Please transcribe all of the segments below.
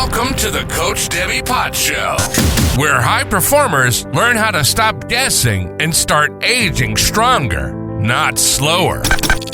Welcome to the Coach Debbie Potts Show, where high performers learn how to stop guessing and start aging stronger, not slower.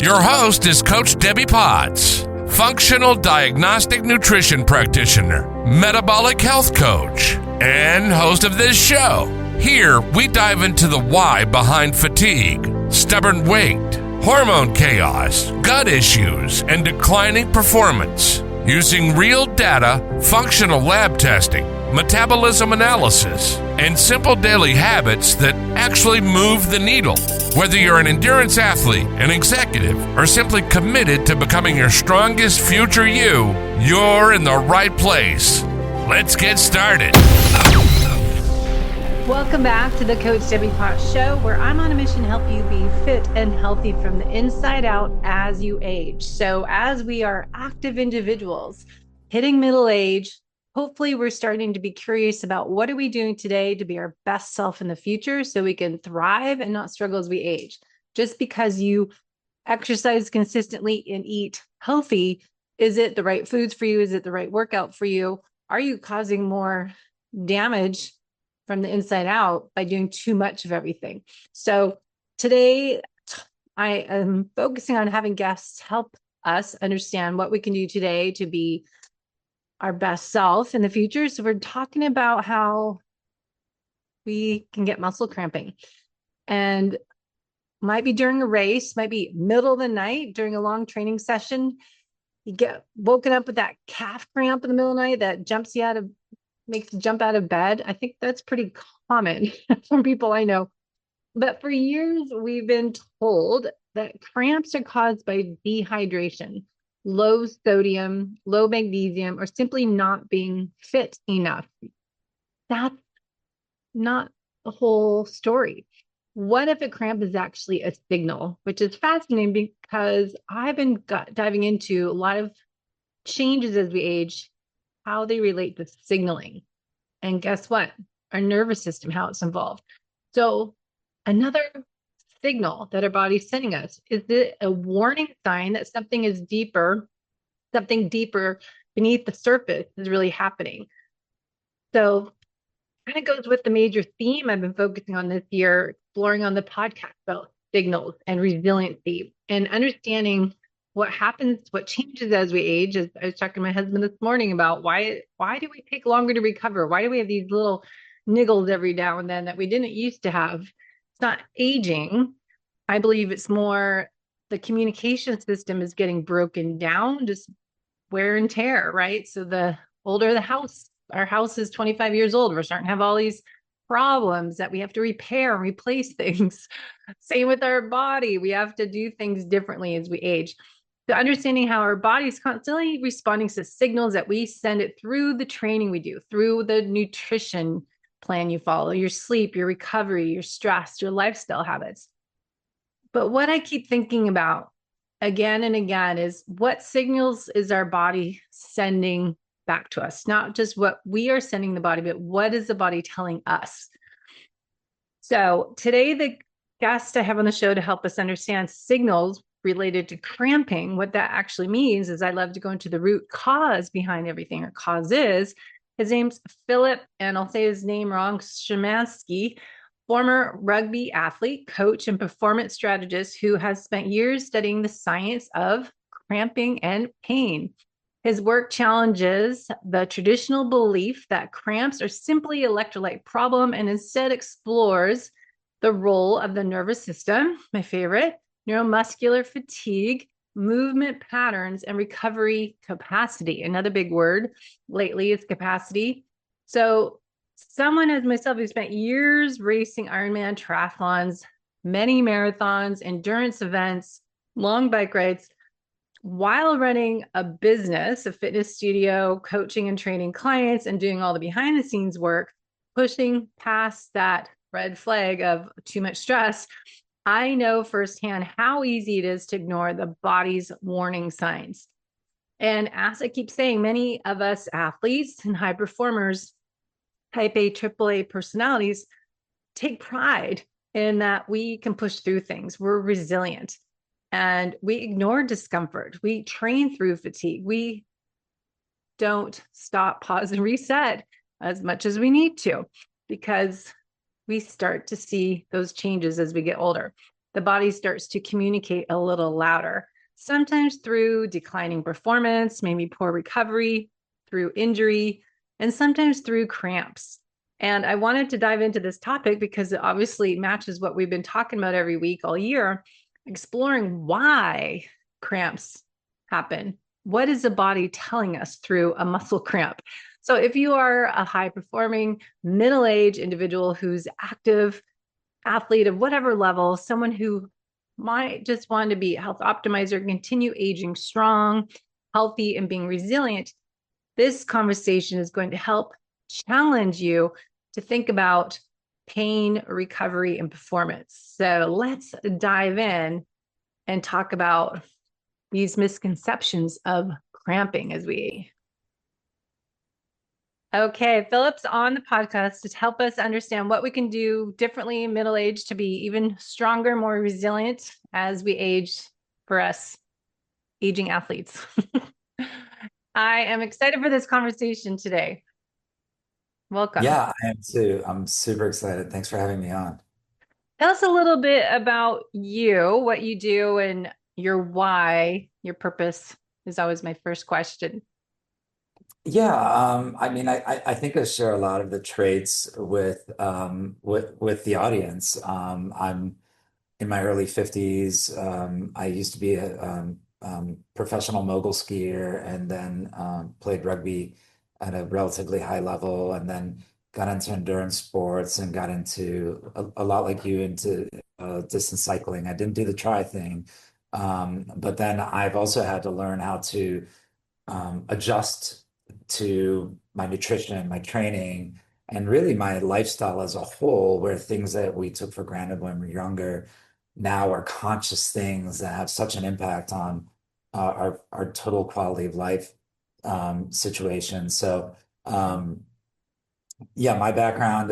Your host is Coach Debbie Potts, functional diagnostic nutrition practitioner, metabolic health coach, and host of this show. Here, we dive into the why behind fatigue, stubborn weight, hormone chaos, gut issues, and declining performance. Using real data, functional lab testing, metabolism analysis, and simple daily habits that actually move the needle. Whether you're an endurance athlete, an executive, or simply committed to becoming your strongest future you, you're in the right place. Let's get started. Welcome back to the Coach Debbie Potts Show, where I'm on a mission to help you be fit and healthy from the inside out as you age. So as we are active individuals hitting middle age, hopefully we're starting to be curious about what are we doing today to be our best self in the future so we can thrive and not struggle as we age. Just because you exercise consistently and eat healthy, is it the right foods for you? Is it the right workout for you? Are you causing more damage from the inside out by doing too much of everything? So today I am focusing on having guests help us understand what we can do today to be our best self in the future. So we're talking about how we can get muscle cramping, and might be during a race, might be middle of the night during a long training session. You get woken up with that calf cramp in the middle of the night that makes you jump out of bed. I think that's pretty common from people I know. But for years, we've been told that cramps are caused by dehydration, low sodium, low magnesium, or simply not being fit enough. That's not the whole story. What if a cramp is actually a signal, which is fascinating because I've been diving into a lot of changes as we age, how they relate to signaling. And guess what? Our nervous system, how it's involved. So another signal that our body's sending us, is it a warning sign that something deeper beneath the surface is really happening? So kind of goes with the major theme I've been focusing on this year, exploring on the podcast about signals and resiliency and understanding what happens, what changes as we age. As I was talking to my husband this morning about why do we take longer to recover? Why do we have these little niggles every now and then that we didn't used to have? It's not aging. I believe it's more the communication system is getting broken down, just wear and tear, right? So the older the house, our house is 25 years old, we're starting to have all these problems that we have to repair and replace things. Same with our body. We have to do things differently as we age. So understanding how our body's constantly responding to signals that we send it through the training we do, through the nutrition plan you follow, your sleep, your recovery, your stress, your lifestyle habits. But what I keep thinking about again and again is what signals is our body sending back to us? Not just what we are sending the body, but what is the body telling us? So today, the guest I have on the show to help us understand signals related to cramping, what that actually means is I love to go into the root cause behind everything, or causes. His name's Filip, and I'll say his name wrong, Szymanski, former rugby athlete, coach, and performance strategist who has spent years studying the science of cramping and pain. His work challenges the traditional belief that cramps are simply an electrolyte problem and instead explores the role of the nervous system, my favorite, neuromuscular fatigue, movement patterns, and recovery capacity. Another big word lately is capacity. So someone as myself who spent years racing Ironman triathlons, many marathons, endurance events, long bike rides, while running a business, a fitness studio, coaching and training clients, and doing all the behind the scenes work, pushing past that red flag of too much stress, I know firsthand how easy it is to ignore the body's warning signs. And as I keep saying, many of us athletes and high performers, type A, AAA personalities, take pride in that we can push through things. We're resilient. And we ignore discomfort. We train through fatigue. We don't stop, pause, and reset as much as we need to, because we start to see those changes as we get older. The body starts to communicate a little louder, sometimes through declining performance, maybe poor recovery, through injury, and sometimes through cramps. And I wanted to dive into this topic because it obviously matches what we've been talking about every week all year, exploring why cramps happen. What is the body telling us through a muscle cramp? So if you are a high performing middle-aged individual who's active, athlete of whatever level, someone who might just want to be a health optimizer, continue aging strong, healthy, and being resilient, this conversation is going to help challenge you to think about pain, recovery, and performance. So let's dive in and talk about these misconceptions of cramping as we. Okay, Filip's on the podcast to help us understand what we can do differently in middle age to be even stronger, more resilient as we age for us aging athletes. I am excited for this conversation today. Welcome. Yeah, I am too. I'm super excited. Thanks for having me on. Tell us a little bit about you, what you do, and your why, your purpose is always my first question. Yeah, I mean, I think I share a lot of the traits with the audience. I'm in my early 50s. I used to be a professional mogul skier and then played rugby at a relatively high level, and then got into endurance sports and got into a lot like you into distance cycling. I didn't do the tri thing, but then I've also had to learn how to adjust to my nutrition, my training, and really my lifestyle as a whole, where things that we took for granted when we were younger now are conscious things that have such an impact on our total quality of life situation. So yeah, my background,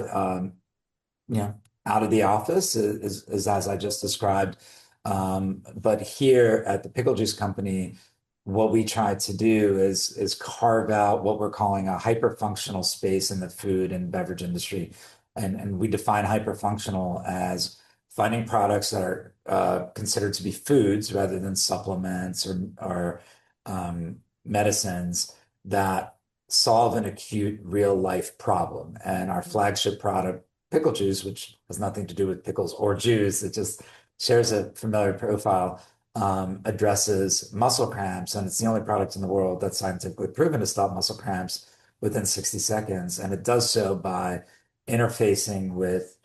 you know, out of the office is as I just described. But here at the Pickle Juice Company, what we try to do is carve out what we're calling a hyperfunctional space in the food and beverage industry. And we define hyperfunctional as finding products that are considered to be foods rather than supplements or medicines that solve an acute real life problem. And our flagship product, Pickle Juice, which has nothing to do with pickles or juice, it just shares a familiar profile, addresses muscle cramps, and it's the only product in the world that's scientifically proven to stop muscle cramps within 60 seconds. And it does so by interfacing with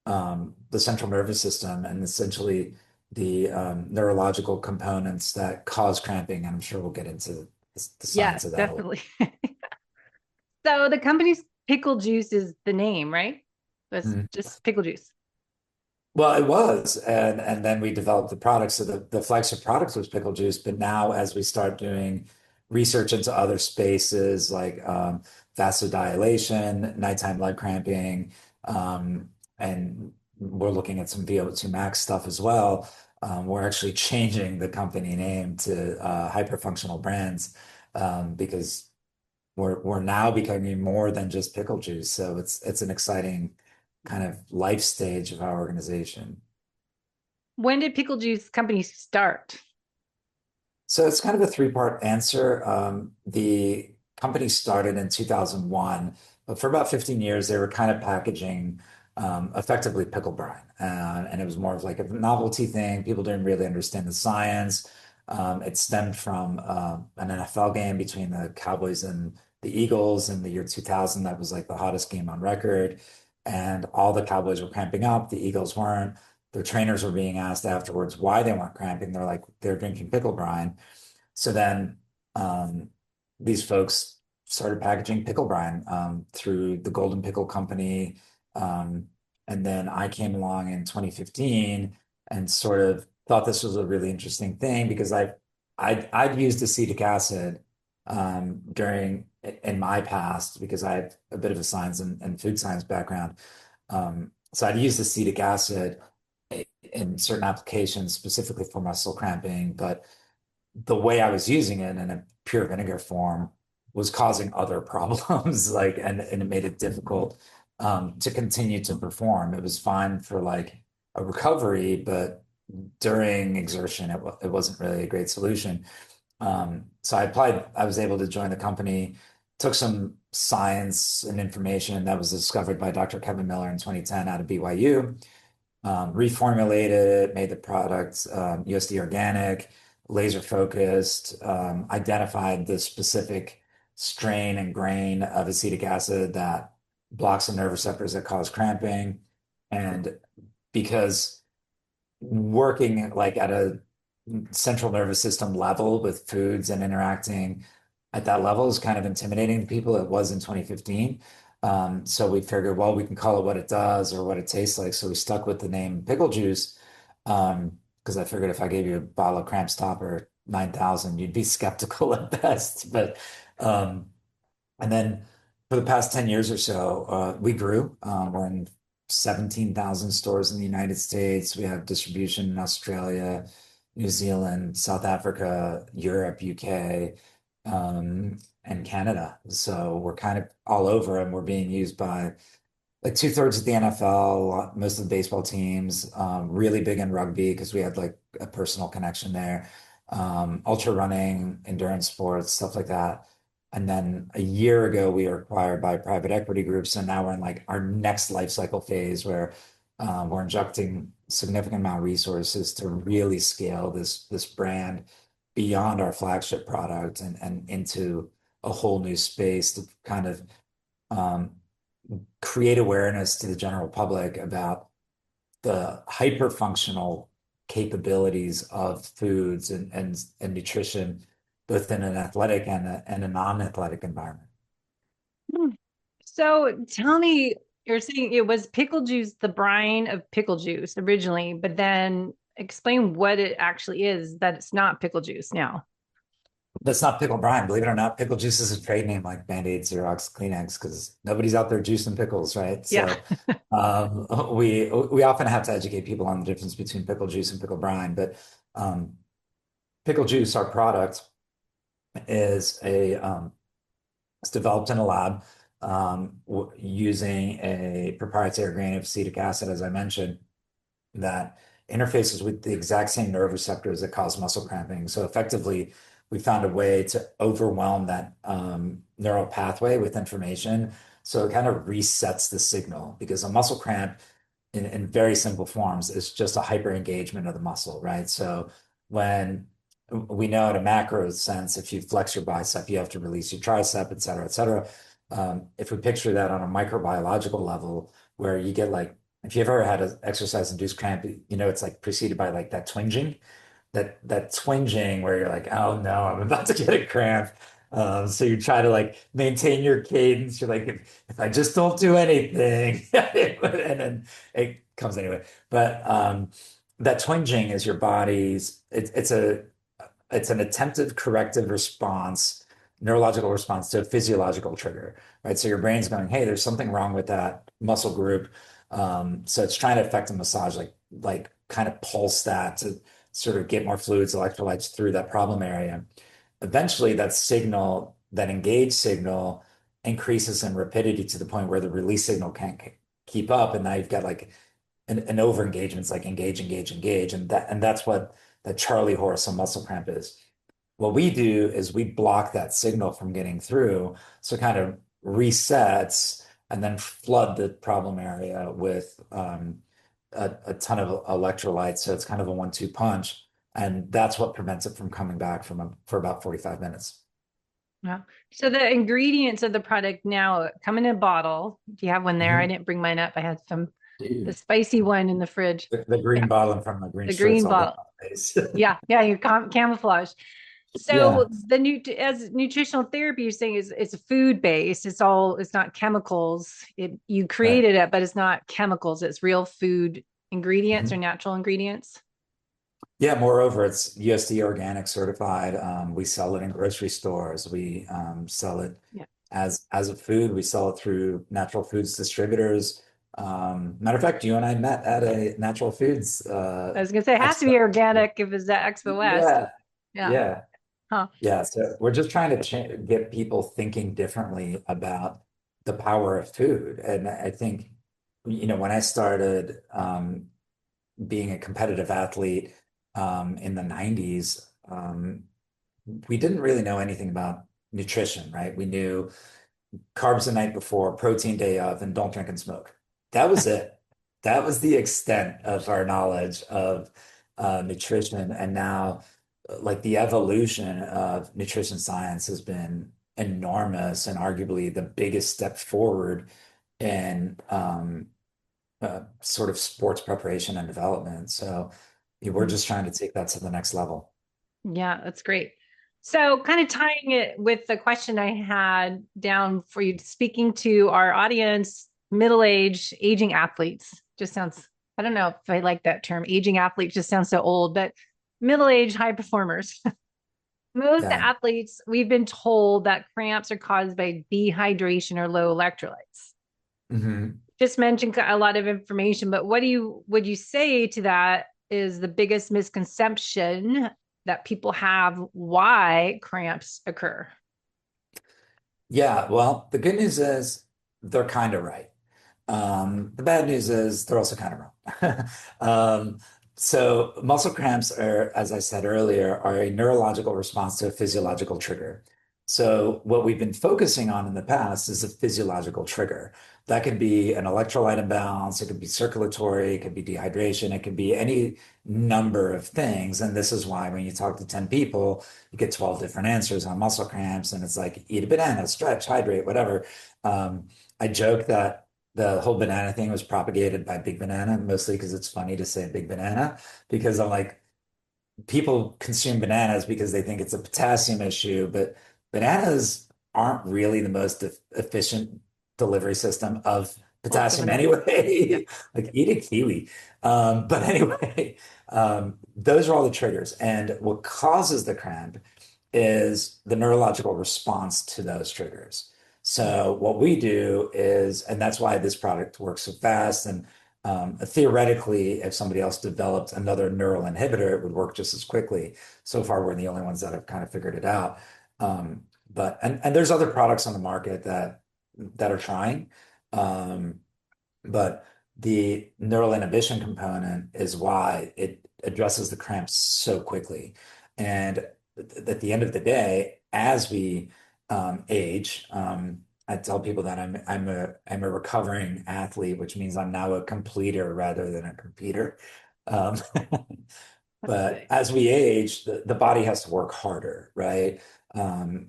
the central nervous system and essentially the neurological components that cause cramping. And I'm sure we'll get into the science of that. Definitely. So the company's Pickle Juice is the name, right? That's just Pickle Juice. Well, it was, and then we developed the product. So the flagship product was Pickle Juice, but now as we start doing research into other spaces like vasodilation, nighttime leg cramping, and we're looking at some VO2 max stuff as well. We're actually changing the company name to Hyperfunctional Brands because we're now becoming more than just pickle juice. So it's an exciting kind of life stage of our organization. When did Pickle Juice Company start? So it's kind of a three-part answer. The company started in 2001, but for about 15 years, they were kind of packaging effectively pickle brine. And it was more of like a novelty thing. People didn't really understand the science. It stemmed from an NFL game between the Cowboys and the Eagles in the year 2000. That was like the hottest game on record. And all the Cowboys were cramping up. The Eagles weren't. Their trainers were being asked afterwards why they weren't cramping. They're like, they're drinking pickle brine. So then these folks started packaging pickle brine through the Golden Pickle Company. And then I came along in 2015 and sort of thought this was a really interesting thing because I'd used acetic acid during in my past because I have a bit of a science and food science background. So I'd used acetic acid in certain applications, specifically for muscle cramping, but the way I was using it in a pure vinegar form was causing other problems, like, and it made it difficult to continue to perform. It was fine for like a recovery, but during exertion, it wasn't really a great solution. So I was able to join the company, took some science and information that was discovered by Dr. Kevin Miller in 2010 out of BYU, reformulated it, made the product USD organic, laser focused, identified the specific strain and grain of acetic acid that blocks the nerve receptors that cause cramping. And because working like at a central nervous system level with foods and interacting at that level is kind of intimidating to people. It was in 2015. So we figured, well, we can call it what it does or what it tastes like. So we stuck with the name Pickle Juice because I figured if I gave you a bottle of Cramps Topper 9,000, you'd be skeptical at best. But and then for the past 10 years or so, we grew. We're in 17,000 stores in the United States. We have distribution in Australia, New Zealand, South Africa, Europe, UK, and Canada. So we're kind of all over, and we're being used by like two-thirds of the NFL, most of the baseball teams, really big in rugby because we had like a personal connection there, ultra running, endurance sports, stuff like that. And then a year ago, we were acquired by private equity groups. So now we're in like our next life cycle phase where we're injecting significant amount of resources to really scale this brand beyond our flagship product and into a whole new space to kind of um, create awareness to the general public about the hyper functional capabilities of foods and nutrition, both in an athletic and a non-athletic environment. Hmm. So tell me, you're saying it was pickle juice, the brine of pickle juice originally, but then explain what it actually is, that it's not pickle juice now. That's not pickle brine. Believe it or not, pickle juice is a trade name like Band-Aid, Xerox, Kleenex, because nobody's out there juicing pickles, right? Yeah. So we often have to educate people on the difference between pickle juice and pickle brine. But um, pickle juice, our product, is a it's developed in a lab using a proprietary grain of acetic acid, as I mentioned, that interfaces with the exact same nerve receptors that cause muscle cramping. So effectively, we found a way to overwhelm that neural pathway with information. So it kind of resets the signal because a muscle cramp in very simple forms is just a hyper engagement of the muscle, right? So when we know in a macro sense, if you flex your bicep, you have to release your tricep, et cetera, et cetera. If we picture that on a microbiological level, where you get like, if you ever had an exercise-induced cramp, you know, it's like preceded by like that twinging, that twinging where you're like, oh no, I'm about to get a cramp. So you try to like maintain your cadence. You're like, if I just don't do anything, and then it comes anyway. But that twinging is your body's, it's an attempted corrective response, neurological response to a physiological trigger, right? So your brain's going, hey, there's something wrong with that muscle group. So it's trying to affect a massage, like kind of pulse that to sort of get more fluids, electrolytes through that problem area. Eventually, that signal, that engage signal, increases in rapidity to the point where the release signal can't keep up, and now you've got like an over engagement. It's like engage, engage, engage, and that's what that Charlie horse on muscle cramp is. What we do is we block that signal from getting through, so it kind of resets and then flood the problem area with a ton of electrolytes. So it's kind of a 1-2 punch. And that's what prevents it from coming back for about 45 minutes. Yeah. So the ingredients of the product now come in a bottle. Do you have one there? I Mhm. didn't bring mine up. I had the Dude, spicy one in the fridge. the green Yeah, bottle in front of the green the shirts green all over bottle. my face. Yeah, yeah, your camouflage. Yeah. So the as nutritional therapy, you're saying is it's food based. It's not chemicals. You Right. created it, but it's not chemicals. It's real food ingredients or Mhm. natural ingredients. Yeah, moreover, it's USD organic certified. We sell it in grocery stores. We sell it Yeah. as a food. We sell it through natural foods distributors. Matter of fact, you and I met at a natural foods I was gonna say it has to expo. be organic if it's at Expo West. Yeah, Yeah. yeah. Huh. Yeah, so we're just trying to get people thinking differently about the power of food. And I think, when I started being a competitive athlete in the 90s, we didn't really know anything about nutrition, right? We knew carbs the night before, protein day of, and don't drink and smoke. That was it. That was the extent of our knowledge of nutrition. And now, like the evolution of nutrition science has been enormous and arguably the biggest step forward in sort of sports preparation and development. So we're just trying to take that to the next level. Yeah, that's great. So, kind of tying it with the question I had down for you, speaking to our audience, middle-aged, aging athletes, just sounds, I don't know if I like that term. Aging athletes just sounds so old, but middle-aged high performers. Most Yeah. athletes, we've been told that cramps are caused by dehydration or low electrolytes. Hmm. Just mentioned a lot of information, but would you say to that is the biggest misconception that people have why cramps occur? Yeah, well, the good news is they're kind of right. The bad news is they're also kind of wrong. So muscle cramps are, as I said earlier, are a neurological response to a physiological trigger. So what we've been focusing on in the past is a physiological trigger. That could be an electrolyte imbalance, it could be circulatory, it could be dehydration, it could be any number of things. And this is why when you talk to 10 people, you get 12 different answers on muscle cramps. And it's like eat a banana, stretch, hydrate, whatever. I joke that the whole banana thing was propagated by Big Banana, mostly because it's funny to say Big Banana, because I'm like, people consume bananas because they think it's a potassium issue, but bananas aren't really the most efficient delivery system of Well, potassium anyway. Like eat a kiwi. But anyway, those are all the triggers. And what causes the cramp is the neurological response to those triggers. So what we do is, and that's why this product works so fast. And theoretically, if somebody else developed another neural inhibitor, it would work just as quickly. So far, we're the only ones that have kind of figured it out. But there's other products on the market that are trying. Um, but the neural inhibition component is why it addresses the cramps so quickly. And at the end of the day, as we age, I tell people that I'm a recovering athlete, which means I'm now a completer rather than a competer. Um, but as we age, the body has to work harder, right?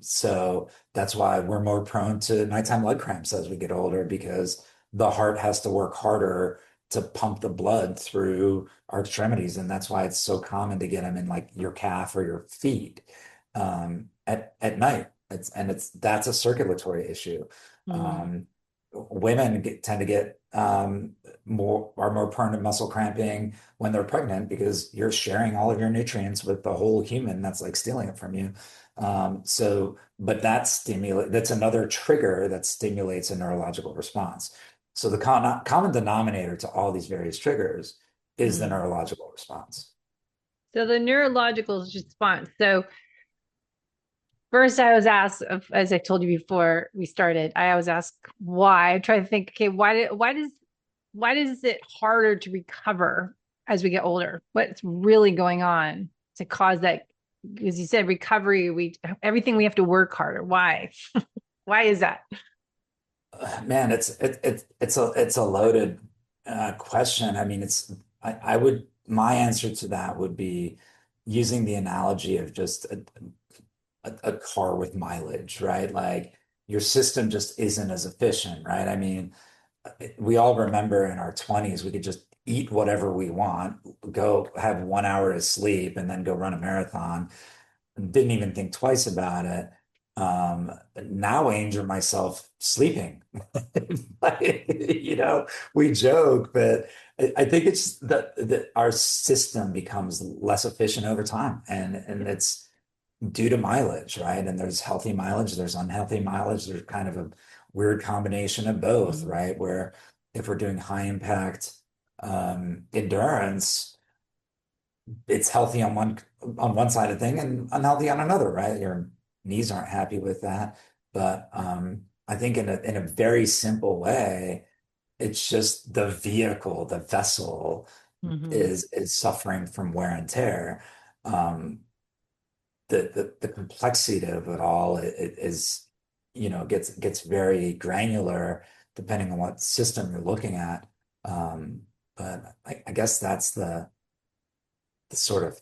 So that's why we're more prone to nighttime leg cramps as we get older because the heart has to work harder to pump the blood through our extremities. And that's why it's so common to get them in like your calf or your feet at night. That's a circulatory issue. Um, Women tend to get are more prone to muscle cramping when they're pregnant because you're sharing all of your nutrients with the whole human that's like stealing it from you. But that's another trigger that stimulates a neurological response. So the common denominator to all these various triggers is the neurological response. So the neurological response. So first, I was asked, as I told you before we started, I was asked why. I try to think, okay, why does it harder to recover as we get older? What's really going on to cause that? As you said, recovery, everything we have to work harder. Why? Why is that? Man, it's a loaded question. I mean, I would my answer to that would be using the analogy of just a car with mileage, right? Like your system just isn't as efficient, right? I mean, we all remember in our 20s, we could just eat whatever we want, go have 1 hour of sleep, and then go run a marathon. Didn't even think twice about it. Now I injure myself sleeping. Like, we joke, but I think it's that our system becomes less efficient over time, and it's due to mileage, right? And there's healthy mileage, there's unhealthy mileage, there's kind of a weird combination of both, right? Where if we're doing high impact endurance, it's healthy on one side of thing and unhealthy on another, right? Your knees aren't happy with that. But I think in a very simple way, it's just the vehicle, the vessel Mhm. is suffering from wear and tear. Um, the complexity of it all is, gets very granular depending on what system you're looking at. Um, but I guess that's the sort of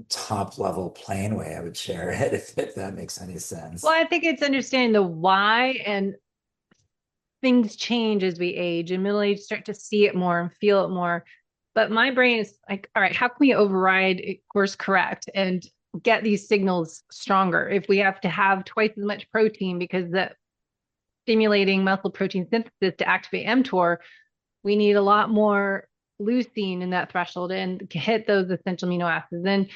top level plain way I would share it, if that makes any Well, sense. I think it's understanding the why, and things change as we age, and middle age start to see it more and feel it more. But my brain is like, all right, how can we override, course correct, and get these signals stronger? If we have to have twice as much protein because the stimulating muscle protein synthesis to activate mTOR, we need a lot more leucine in that threshold and hit those essential amino acids. And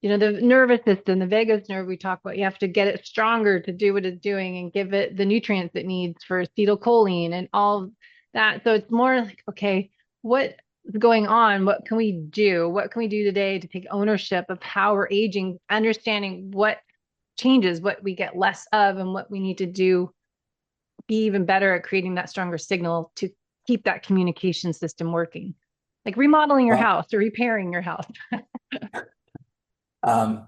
the nervous system, the vagus nerve we talk about, you have to get it stronger to do what it's doing and give it the nutrients it needs for acetylcholine and all that. So it's more like, okay, what's going on? What can we do? What can we do today to take ownership of how we're aging, understanding what changes, what we get less of, and what we need to do, be even better at creating that stronger signal to keep that communication system working, like remodeling your Well, house or repairing your house. um,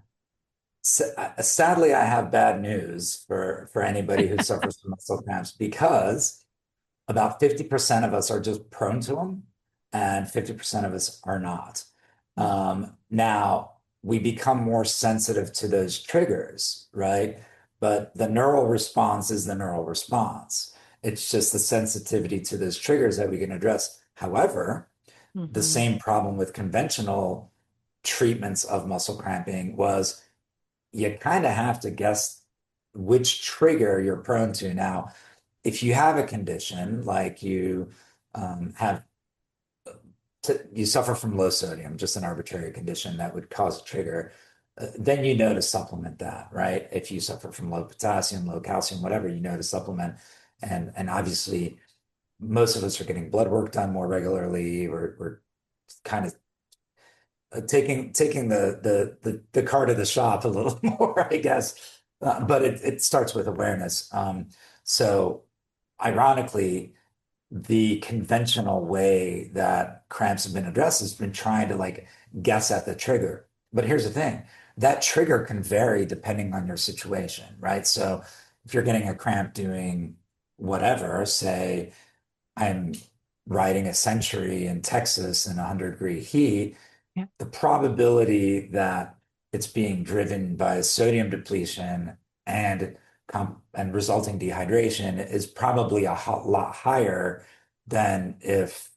sadly, I have bad news for anybody who suffers from muscle cramps because about 50% of us are just prone to them and 50% of us are not. Now, we become more sensitive to those triggers, right? But the neural response is the neural response. It's just the sensitivity to those triggers that we can address. However, the Mm-hmm. same problem with conventional treatments of muscle cramping was you kind of have to guess which trigger you're prone to. Now, if you have a condition like have you suffer from low sodium, just an arbitrary condition that would cause a trigger, then you know to supplement that, right? If you suffer from low potassium, low calcium, whatever, you know to supplement. And obviously, most of us are getting blood work done more regularly. We're kind of taking the car to the shop a little more, I guess. But it starts with awareness. So ironically, the conventional way that cramps have been addressed has been trying to like guess at the trigger. But here's the thing, that trigger can vary depending on your situation, right? So if you're getting a cramp doing whatever, say I'm riding a Century in Texas in 100-degree heat, Yeah. the probability that it's being driven by sodium depletion and and resulting dehydration is probably a lot higher than if,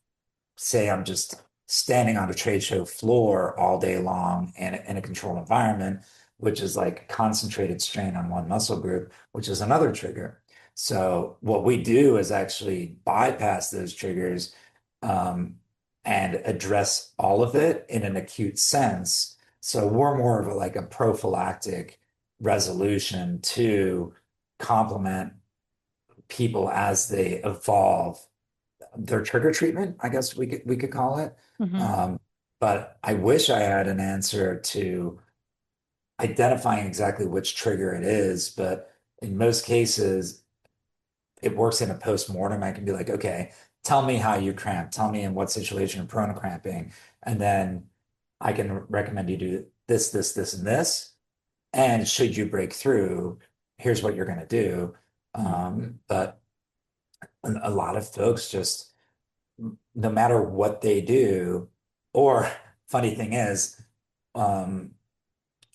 say, I'm just standing on a trade show floor all day long in a controlled environment, which is like concentrated strain on one muscle group, which is another trigger. So what we do is actually bypass those triggers, um, and address all of it in an acute sense. So we're more of like a prophylactic resolution to complement people as they evolve their trigger treatment, I guess we could call it. Mm-hmm. Um, but I wish I had an answer to identifying exactly which trigger it is. But in most cases, it works in a post-mortem. I can be like, okay, tell me how you cramp. Tell me in what situation you're prone to cramping. And then I can recommend you do this, this, this, and this. And should you break through, here's what you're going to do. But a lot of folks just, no matter what they do, or funny thing is, um,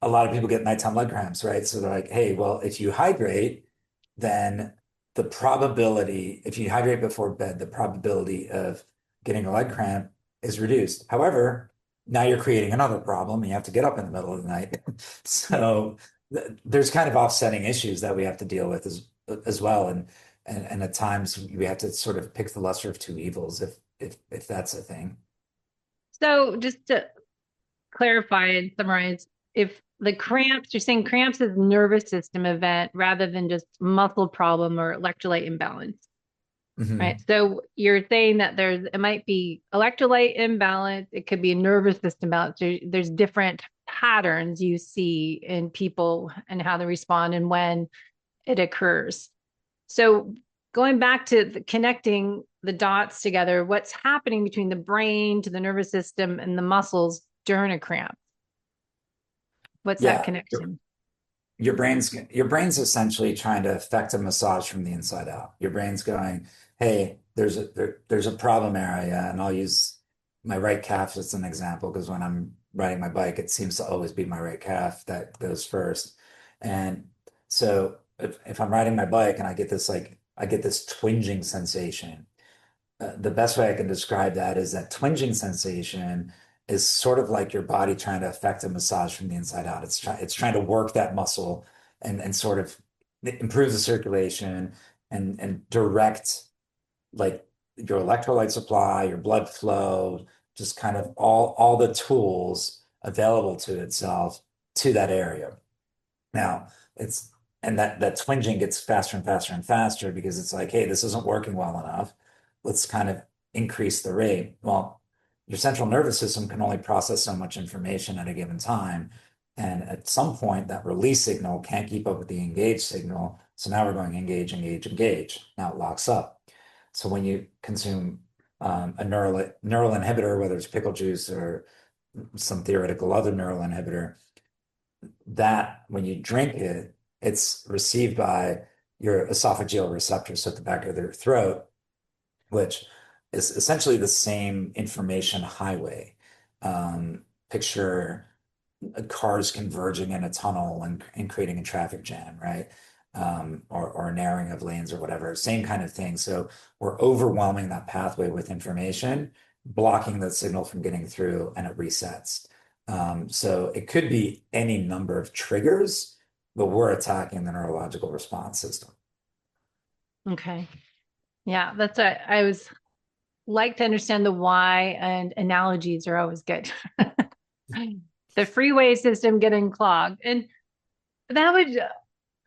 a lot of people get nighttime leg cramps, right? So they're like, hey, well, if you hydrate, then if you hydrate before bed, the probability of getting a leg cramp is reduced. However, now you're creating another problem and you have to get up in the middle of the night. Yeah. So there's kind of offsetting issues that we have to deal with as well. And at times we have to sort of pick the lesser of two evils if that's a thing. So just to clarify and summarize, if the cramps, you're saying cramps is nervous system event rather than just muscle problem or electrolyte imbalance. right? Mhm. So you're saying that it might be electrolyte imbalance, it could be a nervous system balance. There's different patterns you see in people and how they respond and when it occurs. So going back to connecting the dots together, what's happening between the brain to the nervous system and the muscles during a cramp? What's that Yeah. connection? Your brain's essentially trying to affect a massage from the inside out. Your brain's going, hey, there's a problem area, and I'll use my right calf as an example because when I'm riding my bike, it seems to always be my right calf that goes first. And so if I'm riding my bike and I get this twinging sensation, the best way I can describe that is that twinging sensation is sort of like your body trying to affect a massage from the inside out. It's trying to work that muscle and sort of improve the circulation and direct like your electrolyte supply, your blood flow, just kind of all the tools available to itself to that area. Now, it's and that twinging gets faster and faster and faster because it's like, hey, this isn't working well enough. Let's kind of increase the rate. Well, your central nervous system can only process so much information at a given time. And at some point, that release signal can't keep up with the engage signal. So now we're going engage, engage, engage. Now it locks up. So when you consume a neural inhibitor, whether it's pickle juice or some theoretical other neural inhibitor, that when you drink it, it's received by your esophageal receptors at the back of their throat, which is essentially the same information highway. Picture cars converging in a tunnel and creating a traffic jam, right? Or a narrowing of lanes or whatever, same kind of thing. So we're overwhelming that pathway with information, blocking the signal from getting through, and it resets. So it could be any number of triggers, but we're attacking the neurological response system. Okay. Yeah, I was like to understand the why, and analogies are always good. The freeway system getting clogged. And that would,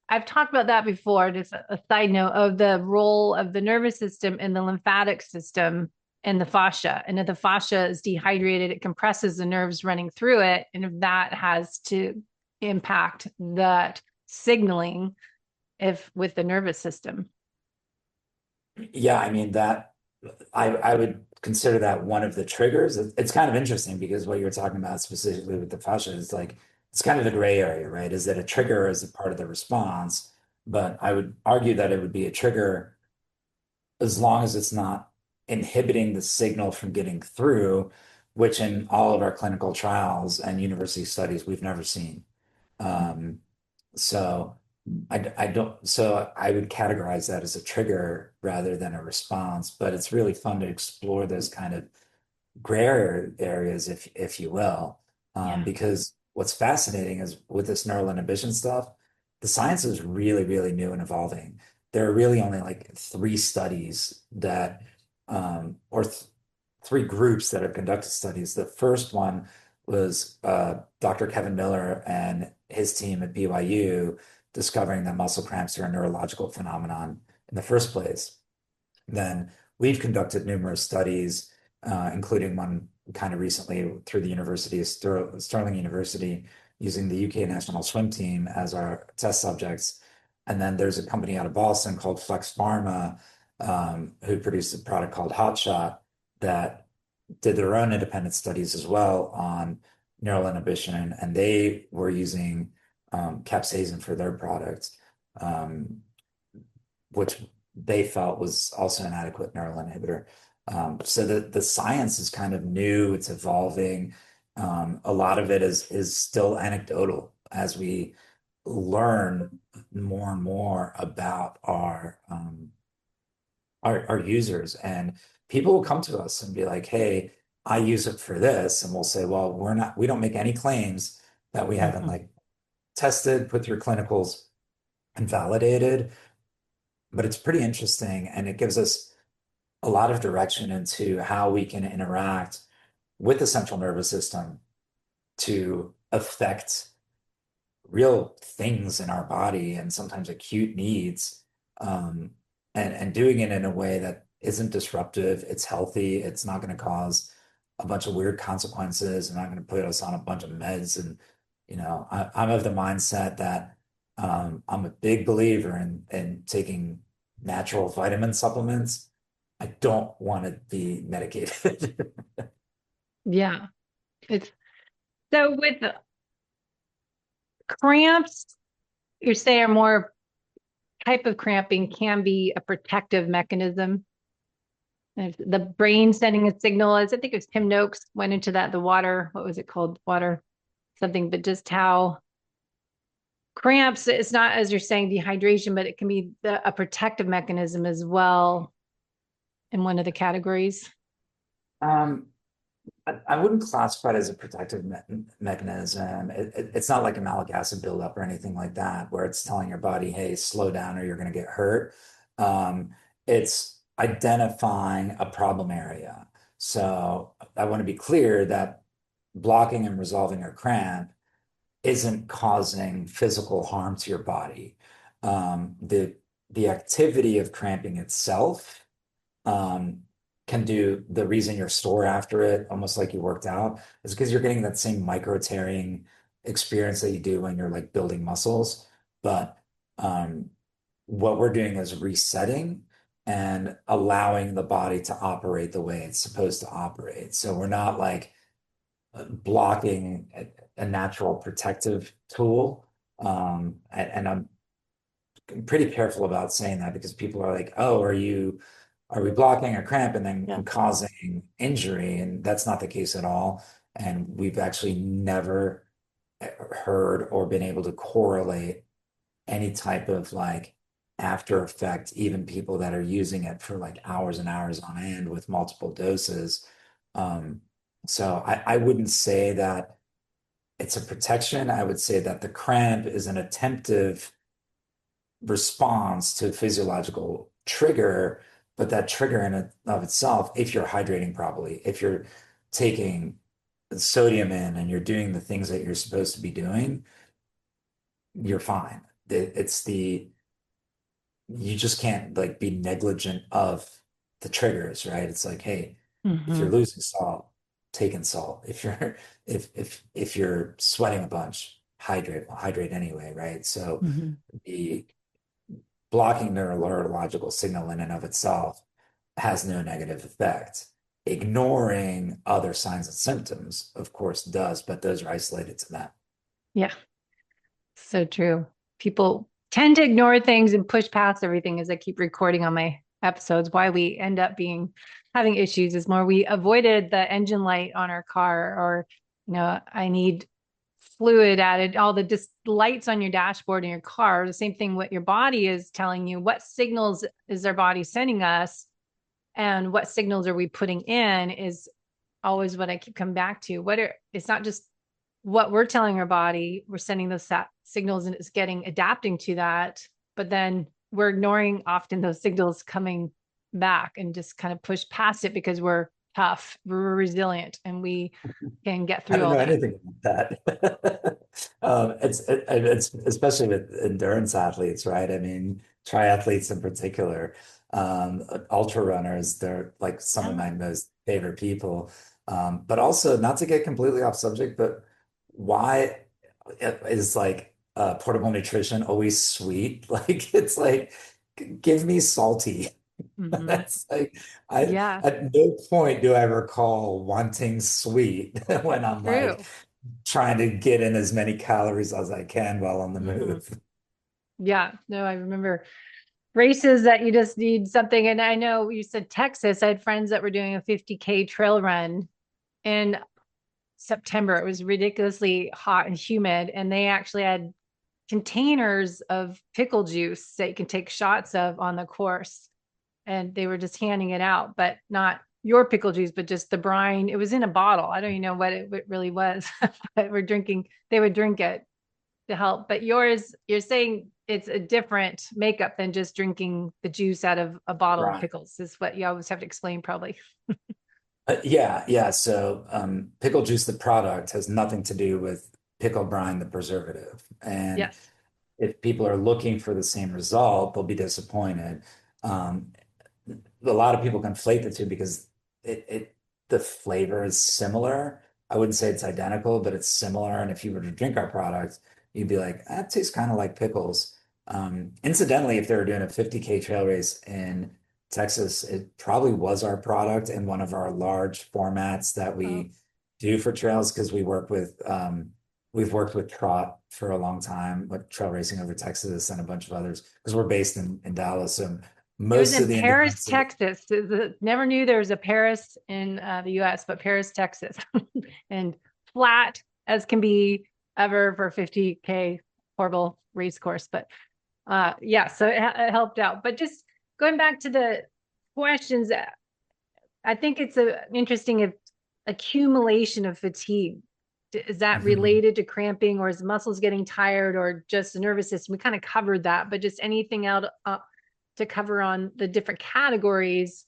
I've talked about that before, just a side note of the role of the nervous system and the lymphatic system and the fascia. And if the fascia is dehydrated, it compresses the nerves running through it. And if that has to impact that signaling, if with the nervous system. Yeah, I mean that I would consider that one of the triggers. It's kind of interesting because what you're talking about specifically with the fascia is like it's kind of a gray area, right? Is that a trigger as a part of the response? But I would argue that it would be a trigger as long as it's not inhibiting the signal from getting through, which in all of our clinical trials and university studies we've never seen. Um, so I don't, so I would categorize that as a trigger rather than a response, but it's really fun to explore those kind of gray areas, if you will, Yeah. because what's fascinating is with this neural inhibition stuff, the science is really, really new and evolving. There are really only like three studies that, or th three groups that have conducted studies. The first one was Dr. Kevin Miller and his team at BYU discovering that muscle cramps are a neurological phenomenon in the first place. Then we've conducted numerous studies, including one kind of recently through the University of Stirling University, using the UK national swim team as our test subjects. And then there's a company out of Boston called Flex Pharma, who produced a product called Hot Shot that did their own independent studies as well on neural inhibition, and they were using capsaicin for their products. Which they felt was also an adequate neural inhibitor. So the science is kind of new, it's evolving. A lot of it is still anecdotal as we learn more and more about our users. And people will come to us and be like, hey, I use it for this. And we'll say, well, we don't make any claims that we haven't Mhm. like tested, put through clinicals and validated. But it's pretty interesting and it gives us a lot of direction into how we can interact with the central nervous system to affect real things in our body and sometimes acute needs. Um, and doing it in a way that isn't disruptive. It's healthy. It's not going to cause a bunch of weird consequences and not going to put us on a bunch of meds. And, I'm of the mindset that I'm a big believer in taking natural vitamin supplements. I don't want to be medicated. Yeah. It's so with the cramps, you say are more type of cramping can be a protective mechanism. And the brain sending a signal, as I think it was Tim Noakes went into that, the water, what was it called? Water something, but just how cramps, it's not, as you're saying, dehydration, but it can be a protective mechanism as well in one of the categories. Um, I wouldn't classify it as a protective mechanism. It's not like a malic acid buildup or anything like that, where it's telling your body, hey, slow down or you're going to get hurt. It's identifying a problem area. So I want to be clear that blocking and resolving a cramp isn't causing physical harm to your body. The activity of cramping itself um, can do the reason you're sore after it, almost like you worked out, is because you're getting that same micro tearing experience that you do when you're like building muscles. But um, what we're doing is resetting and allowing the body to operate the way it's supposed to operate. So we're not like blocking a natural protective tool. And I'm pretty careful about saying that because people are like, oh, are we blocking a cramp and then causing injury? And that's not the case at all. And we've actually never heard or been able to correlate any type of like after effect, even people that are using it for like hours and hours on end with multiple doses. Um, so I wouldn't say that it's a protection. I would say that the cramp is an attemptive response to a physiological trigger, but that trigger in and of itself, if you're hydrating properly, if you're taking sodium in and you're doing the things that you're supposed to be doing, you're fine. It's you just can't like be negligent of the triggers, right? It's like, hey, if you're losing salt, taking salt. If you're sweating a bunch, hydrate anyway, right? So the blocking neurological signal in and of itself has no negative effect. Ignoring other signs and symptoms, of course, does, but those are isolated to that. Yeah, so true. People tend to ignore things and push past everything, as I keep recording on my episodes. Why we end up having issues is more we avoided the engine light on our car, or I need fluid added, all the lights on your dashboard in your car. The same thing, what your body is telling you, what signals is our body sending us, and what signals are we putting in is always what I keep coming back to. It's not just what we're telling our body, we're sending those signals and it's adapting to that, but then we're ignoring often those signals coming back and just kind of push past it because we're tough, we're resilient, and we can get through I don't all know that. anything about that. It's especially with endurance athletes, right? I mean, triathletes in particular, ultra runners, they're like some of my most favorite people. But also, not to get completely off subject, but why is like portable nutrition always sweet? Like it's like, give me salty. That's like Yeah, at no point do I recall wanting sweet when I'm like true. trying to get in as many calories as I can while on the move. Yeah, no, I remember races that you just need something. And I know you said Texas. I had friends that were doing a 50K trail run in September. It was ridiculously hot and humid, and they actually had containers of pickle juice that you can take shots of on the course. And they were just handing it out, but not your pickle juice, but just the brine. It was in a bottle. I don't even know what it really was, but they would drink it to help. But yours, you're saying it's a different makeup than just drinking the juice out of a bottle of Right. pickles, is what you always have to explain, probably. Yeah. So pickle juice, the product, has nothing to do with pickle brine, the preservative. And Yes. if people are looking for the same result, they'll be disappointed. Um, a lot of people conflate the two because the flavor is similar. I wouldn't say it's identical, but it's similar. And if you were to drink our product, you'd be like, that tastes kind of like pickles. Incidentally, if they were doing a 50K trail race in Texas, it probably was our product in one of our large formats that Oh, we do for trails because we've worked with Trot for a long time with trail racing over Texas and a bunch of others because we're based in Dallas. So it was most of in the Paris, endurance. Texas. Never knew there was a Paris in the US, but Paris, Texas. And flat as can be ever for 50K horrible race course. But yeah, so it helped out. But just going back to the questions, I think it's a interesting accumulation of fatigue. Is that Mhm. related to cramping, or is muscles getting tired, or just the nervous system? We kind of covered that, but just anything else to cover on the different categories.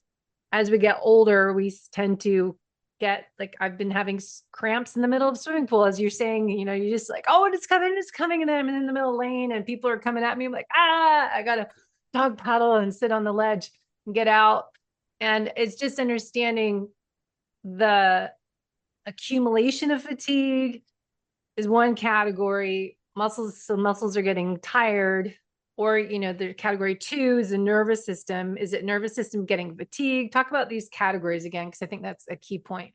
As we get older, we tend to get, like, I've been having cramps in the middle of the swimming pool, as you're saying. You're just like, oh, it's coming, and then I'm in the middle of the lane, and people are coming at me. I'm like, I gotta dog paddle and sit on the ledge and get out. And it's just understanding the accumulation of fatigue is one category. Muscles are getting tired. Or, the category two is the nervous system. Is it nervous system getting fatigued? Talk about these categories again, because I think that's a key point.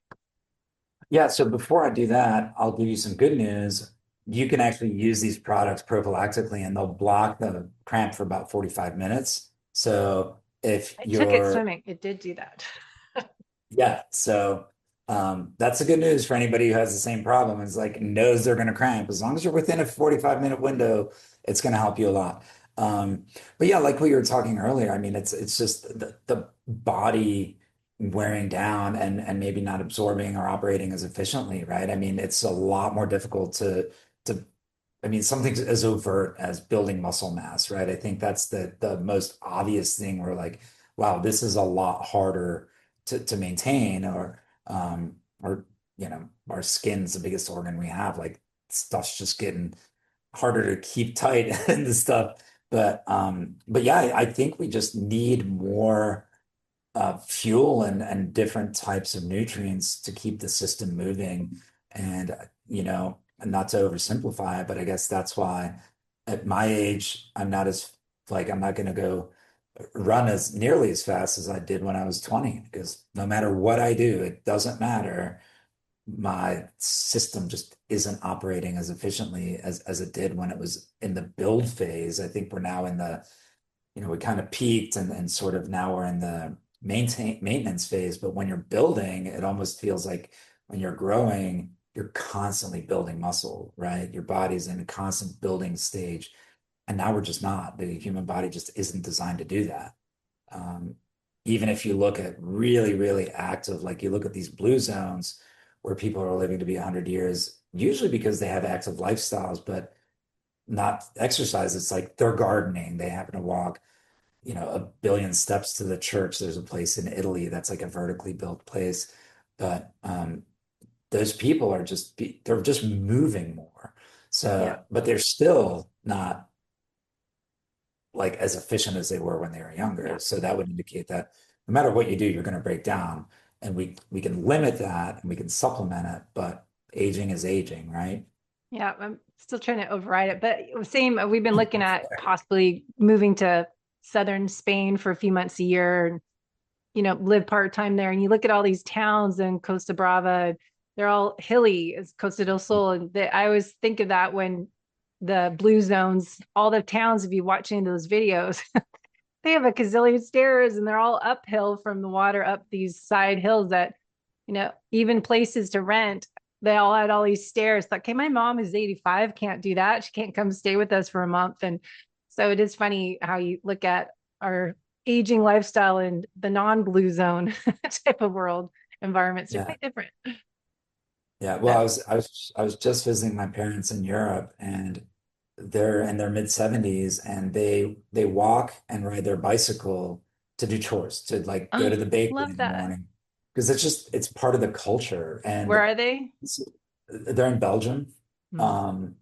Yeah, so before I do that, I'll give you some good news. You can actually use these products prophylactically and they'll block the cramp for about 45 minutes. So if I took it you're, swimming. It did do that. yeah, so that's the good news for anybody who has the same problem. Is like knows they're going to cramp. As long as you're within a 45-minute window, it's going to help you a lot. Um, but yeah, like we were talking earlier, I mean, it's just the body wearing down and maybe not absorbing or operating as efficiently, right? I mean, it's a lot more difficult to I mean, something as overt as building muscle mass, right? I think that's the most obvious thing where like, wow, this is a lot harder to maintain or our skin's the biggest organ we have. Like stuff's just getting harder to keep tight and the stuff. But yeah, I think we just need more fuel and different types of nutrients to keep the system moving. And, not to oversimplify it, but I guess that's why at my age, I'm not going to go run as nearly as fast as I did when I was 20, because no matter what I do, it doesn't matter. My system just isn't operating as efficiently as it did when it was in the build phase. I think we're now in the we kind of peaked and sort of now we're in the maintenance phase. But when you're building, it almost feels like when you're growing, you're constantly building muscle, right? Your body's in a constant building stage. And now we're just not. The human body just isn't designed to do that. Um, Even if you look at really, really active, like you look at these blue zones where people are living to be 100 years, usually because they have active lifestyles, but not exercise. It's like they're gardening. They happen to walk 1 billion steps to the church. There's a place in Italy that's like a vertically built place, but those people are they're just moving more. Yeah. So, but they're still not like as efficient as they were when they were Yeah. younger. So that would indicate that no matter what you do, you're going to break down, and we can limit that and we can supplement it, but aging is aging, right? Yeah, I'm still trying to override it, but same. We've been looking at possibly moving to southern Spain for a few months a year, and live part time there. And you look at all these towns in Costa Brava, they're all hilly as Costa del Sol, and I always think of that when the blue zones, all the towns. If you watch any of those videos, they have a gazillion stairs, and they're all uphill from the water up these side hills that, even places to rent, they all had all these stairs. Like, okay, my mom is 85, can't do that. She can't come stay with us for a month. And so it is funny how you look at our aging lifestyle in the non-blue zone type of world environments are Yeah. quite different. Yeah. Well, But I was just visiting my parents in Europe, and they're in their mid 70s, and they walk and ride their bicycle to do chores, to like go to oh, the bakery love in the that. morning, because it's part of the culture. Where And are they? they're in Belgium. Hmm. Um,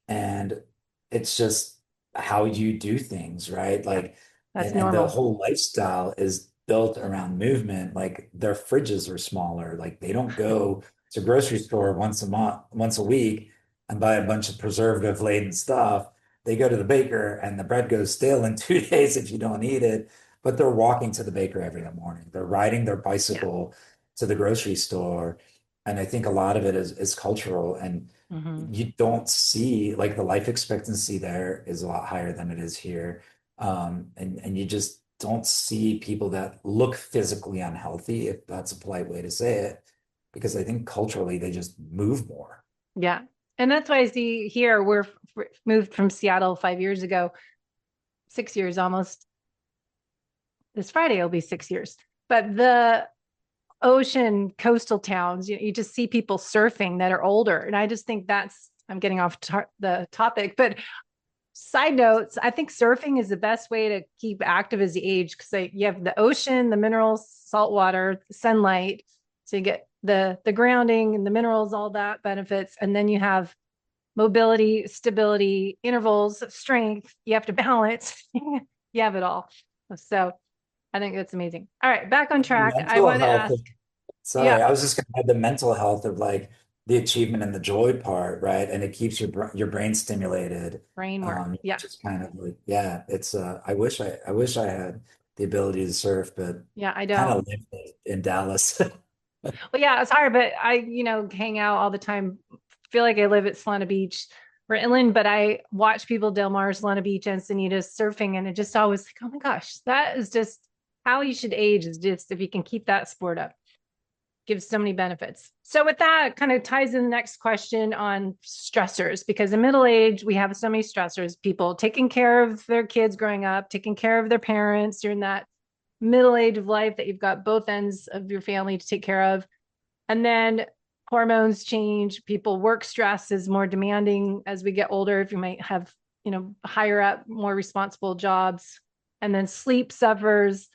and it's just how you do things, right? Yeah. Like That's And the normal. whole lifestyle is built around movement. Like their fridges are smaller. Like they don't go to grocery store once a month, once a week and buy a bunch of preservative laden stuff. They go to the baker and the bread goes stale in 2 days if you don't eat it. But they're walking to the baker every morning. They're riding their Yeah. bicycle to the grocery store. And I think a lot of it is cultural. And Hmm. you don't see like the life expectancy there is a lot higher than it is here. And you just don't see people that look physically unhealthy, if that's a polite way to say it, because I think culturally they just move more. Yeah. And that's why I see here moved from Seattle 5 years ago, 6 years almost. This Friday will be 6 years. But the ocean coastal towns, you just see people surfing that are older. And I just think I'm getting off the topic, but side notes, I think surfing is the best way to keep active as you age because you have the ocean, the minerals, salt water, sunlight. So you get the grounding and the minerals, all that benefits. And then you have mobility, stability, intervals, strength. You have to balance. You have it all. So I think that's amazing. All right, back on track. I Mental want to health, ask, sorry, yeah, I was just going to add the mental health of like the achievement and the joy part, right? And it keeps your brain stimulated. brain work. Yeah. Which is kind of like, yeah, it's I wish I had the ability to surf, but Yeah, I kind don't. of lived it in Dallas. Well, yeah, it's hard, but I, hang out all the time. Feel like I live at Solana Beach or inland, but I watch people Del Mar, Solana Beach, Encinitas surfing, and it just always like, oh my gosh, that is just how you should age. Is just if you can keep that sport up, gives so many benefits. So with that, it kind of ties in the next question on stressors, because in middle age we have so many stressors. People taking care of their kids growing up, taking care of their parents during that middle age of life that you've got both ends of your family to take care of. And then hormones change. People work stress is more demanding as we get older. If you might have, higher up, more responsible jobs. And then sleep suffers.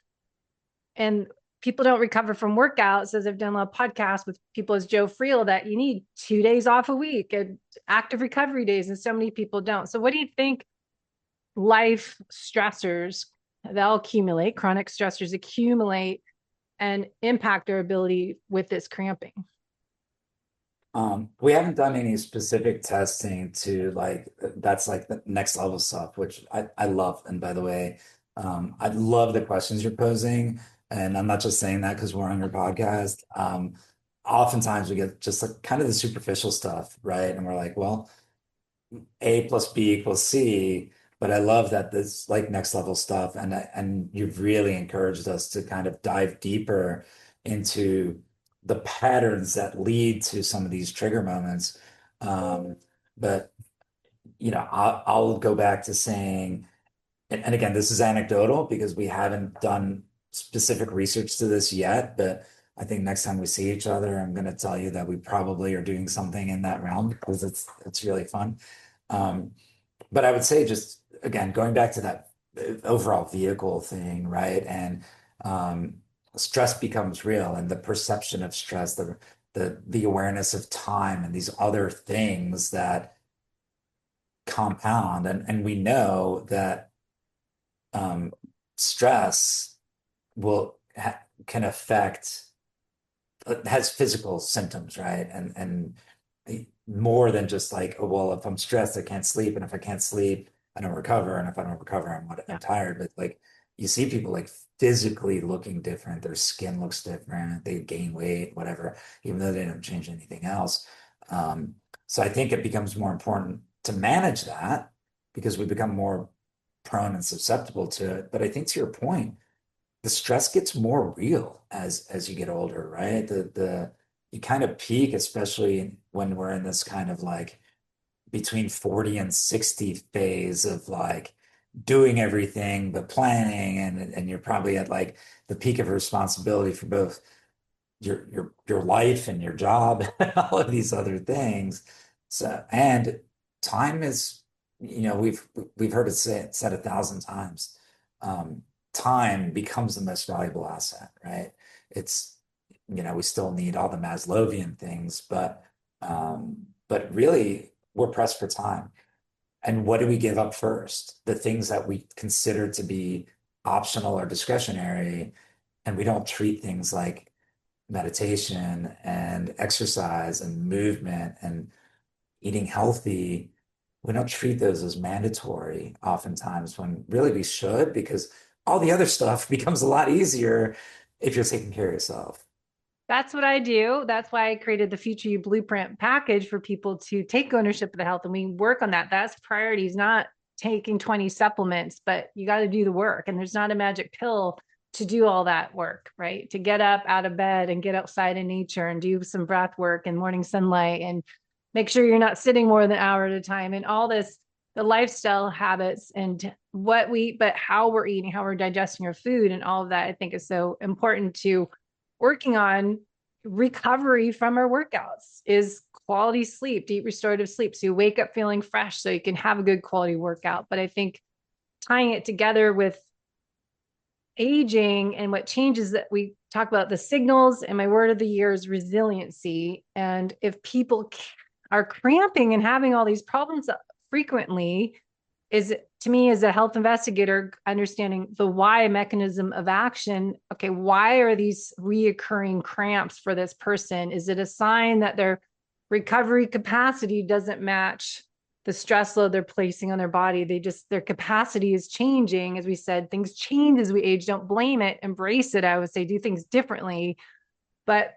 And people don't recover from workouts. As I've done a lot of podcasts with people as Joe Friel, that you need 2 days off a week and active recovery days. And so many people don't. So what do you think life stressors, they'll accumulate, chronic stressors accumulate and impact our ability with this cramping? We haven't done any specific testing to like that's like the next level stuff, which I love. And by the way, I love the questions you're posing. And I'm not just saying that because we're on your podcast. Oftentimes we get just like kind of the superficial stuff, right? And we're like, well, A plus B equals C. But I love that this like next level stuff, and you've really encouraged us to kind of dive deeper into the patterns that lead to some of these trigger moments. Um, but I'll go back to saying, and again, this is anecdotal because we haven't done specific research to this yet, but I think next time we see each other, I'm going to tell you that we probably are doing something in that realm because it's really fun. Um, but I would say just again, going back to that overall vehicle thing, right? And um, stress becomes real, and the perception of stress, the awareness of time, and these other things that compound, and we know that um, stress will can affect has physical symptoms, right? And more than just like, oh, well, if I'm stressed, I can't sleep, and if I can't sleep, I don't recover, and if I don't recover, I'm Yeah. tired. But like, you see people like physically looking different, their skin looks different, they gain weight, whatever, even though they don't change anything else. Um, so I think it becomes more important to manage that because we become more prone and susceptible to it. But I think to your point, the stress gets more real as you get older, right? The you kind of peak, especially when we're in this kind of like between 40 and 60 phase of like doing everything but planning, and you're probably at like the peak of responsibility for both your life and your job and all of these other things. So, and time is, we've heard it said 1,000 times. Um, Time becomes the most valuable asset, right? It's, we still need all the Maslowian things, but really we're pressed for time. And what do we give up first? The things that we consider to be optional or discretionary, and we don't treat things like meditation and exercise and movement and eating healthy, we don't treat those as mandatory oftentimes when really we should, because all the other stuff becomes a lot easier if you're taking care of yourself. That's what I do. That's why I created the Future You Blueprint package for people to take ownership of the health. And we work on that. That's priorities, not taking 20 supplements, but you got to do the work. And there's not a magic pill to do all that work, right? To get up out of bed and get outside in nature and do some breath work and morning sunlight and make sure you're not sitting more than an hour at a time and all this, the lifestyle habits and what we eat, but how we're eating, how we're digesting our food and all of that, I think is so important to working on recovery from our workouts is quality sleep, deep restorative sleep. So you wake up feeling fresh so you can have a good quality workout. But I think tying it together with aging and what changes that we talk about the signals, and my word of the year is resiliency. And if people are cramping and having all these problems frequently, is to me as a health investigator, understanding the why mechanism of action. Okay, why are these reoccurring cramps for this person? Is it a sign that their recovery capacity doesn't match the stress load they're placing on their body? Their capacity is changing. As we said, things change as we age. Don't blame it, embrace it. I would say do things differently. But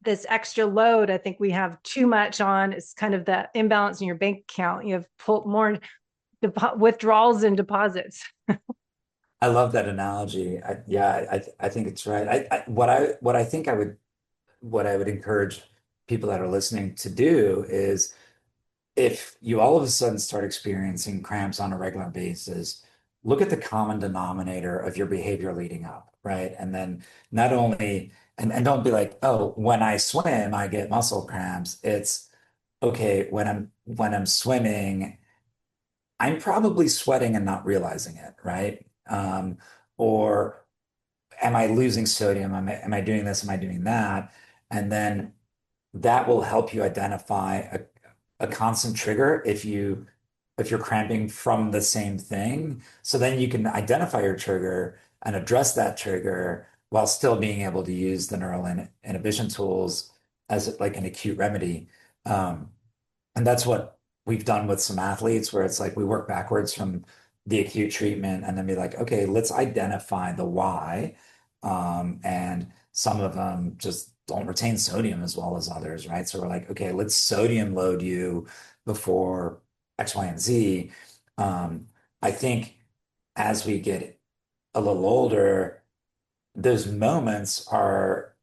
this extra load, I think we have too much on. It's kind of the imbalance in your bank account. You have pulled more withdrawals and deposits. I love that analogy. I think it's right. What I think what I would encourage people that are listening to do is if you all of a sudden start experiencing cramps on a regular basis, look at the common denominator of your behavior leading up, right? And then not only, and don't be like, oh, when I swim, I get muscle cramps. It's okay, when I'm swimming, I'm probably sweating and not realizing it, right? Or am I losing sodium? Am I doing this? Am I doing that? And then that will help you identify a constant trigger if you're cramping from the same thing. So then you can identify your trigger and address that trigger while still being able to use the neural inhibition tools as like an acute remedy. And that's what we've done with some athletes where it's like we work backwards from the acute treatment and then be like, okay, let's identify the why. And some of them just don't retain sodium as well as others, right? So we're like, okay, let's sodium load you before X, Y, and Z. I think as we get a little older, those moments are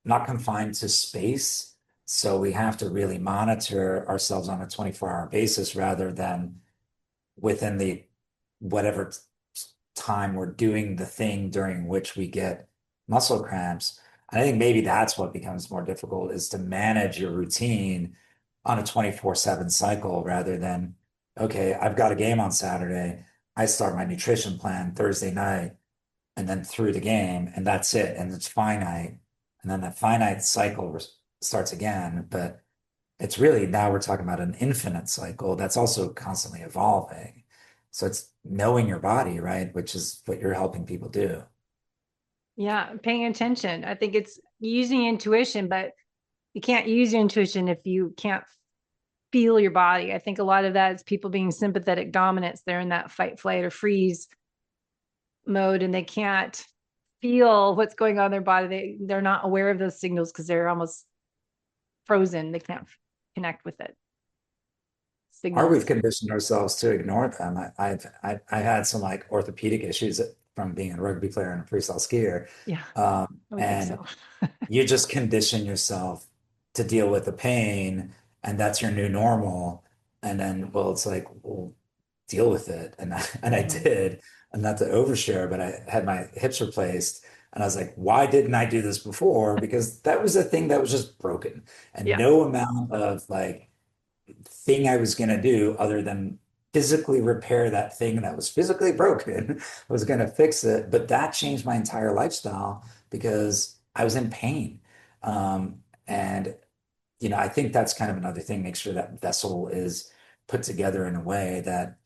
not confined to space. So we have to really monitor ourselves on a 24-hour basis rather than within the whatever time we're doing the thing during which we get muscle cramps. And I think maybe that's what becomes more difficult is to manage your routine on a 24/7 cycle rather than, okay, I've got a game on Saturday. I start my nutrition plan Thursday night and then through the game, and that's it. And it's finite. And then that finite cycle starts again. But it's really now we're talking about an infinite cycle that's also constantly evolving. So it's knowing your body, right? Which is what you're helping people do. Yeah, paying attention. I think it's using intuition, but you can't use your intuition if you can't feel your body. I think a lot of that is people being sympathetic dominants. They're in that fight, flight, or freeze mode, and they can't feel what's going on in their body. They're not aware of those signals because they're almost frozen. They can't connect with it. Or we've Signals. conditioned ourselves to ignore them. I had some like orthopedic issues from being a rugby player and a freestyle skier. Yeah, I would think And so. you just condition yourself to deal with the pain, and that's your new normal. And then, well, it's like, well, deal with it. And I Mhm. did, and not to overshare, but I had my hips replaced. And I was like, why didn't I do this before? Because that was a thing that was just broken. And Yeah. no amount of like thing I was going to do other than physically repair that thing that was physically broken was going to fix it. But that changed my entire lifestyle because I was in pain. And, I think that's kind of another thing, make sure that vessel is put together in a way that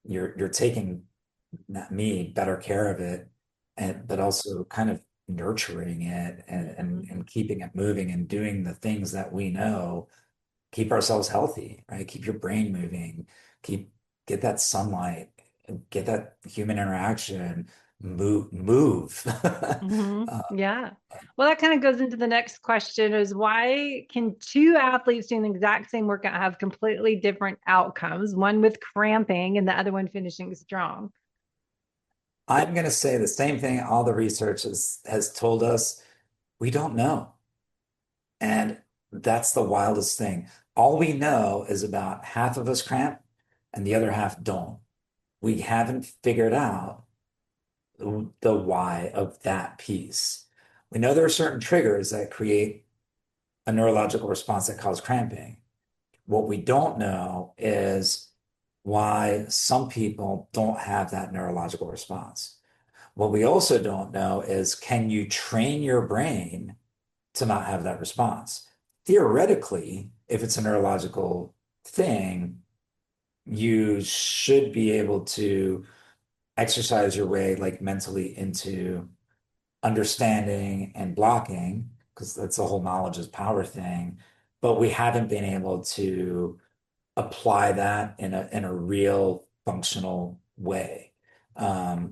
you're taking, not me, better care of it but also kind of nurturing it and keeping it moving and doing the things that we know keep ourselves healthy, right? Keep your brain moving, get that sunlight, get that human interaction, move. Yeah. Well, that kind of goes into the next question is why can two athletes doing the exact same workout have completely different outcomes, one with cramping and the other one finishing strong? I'm going to say the same thing all the research has told us. We don't know. And that's the wildest thing. All we know is about half of us cramp and the other half don't. We haven't figured out the why of that piece. We know there are certain triggers that create a neurological response that cause cramping. What we don't know is why some people don't have that neurological response. What we also don't know is can you train your brain to not have that response? Theoretically, if it's a neurological thing, you should be able to exercise your way like mentally into understanding and blocking, because that's the whole knowledge is power thing. But we haven't been able to apply that in a real functional way.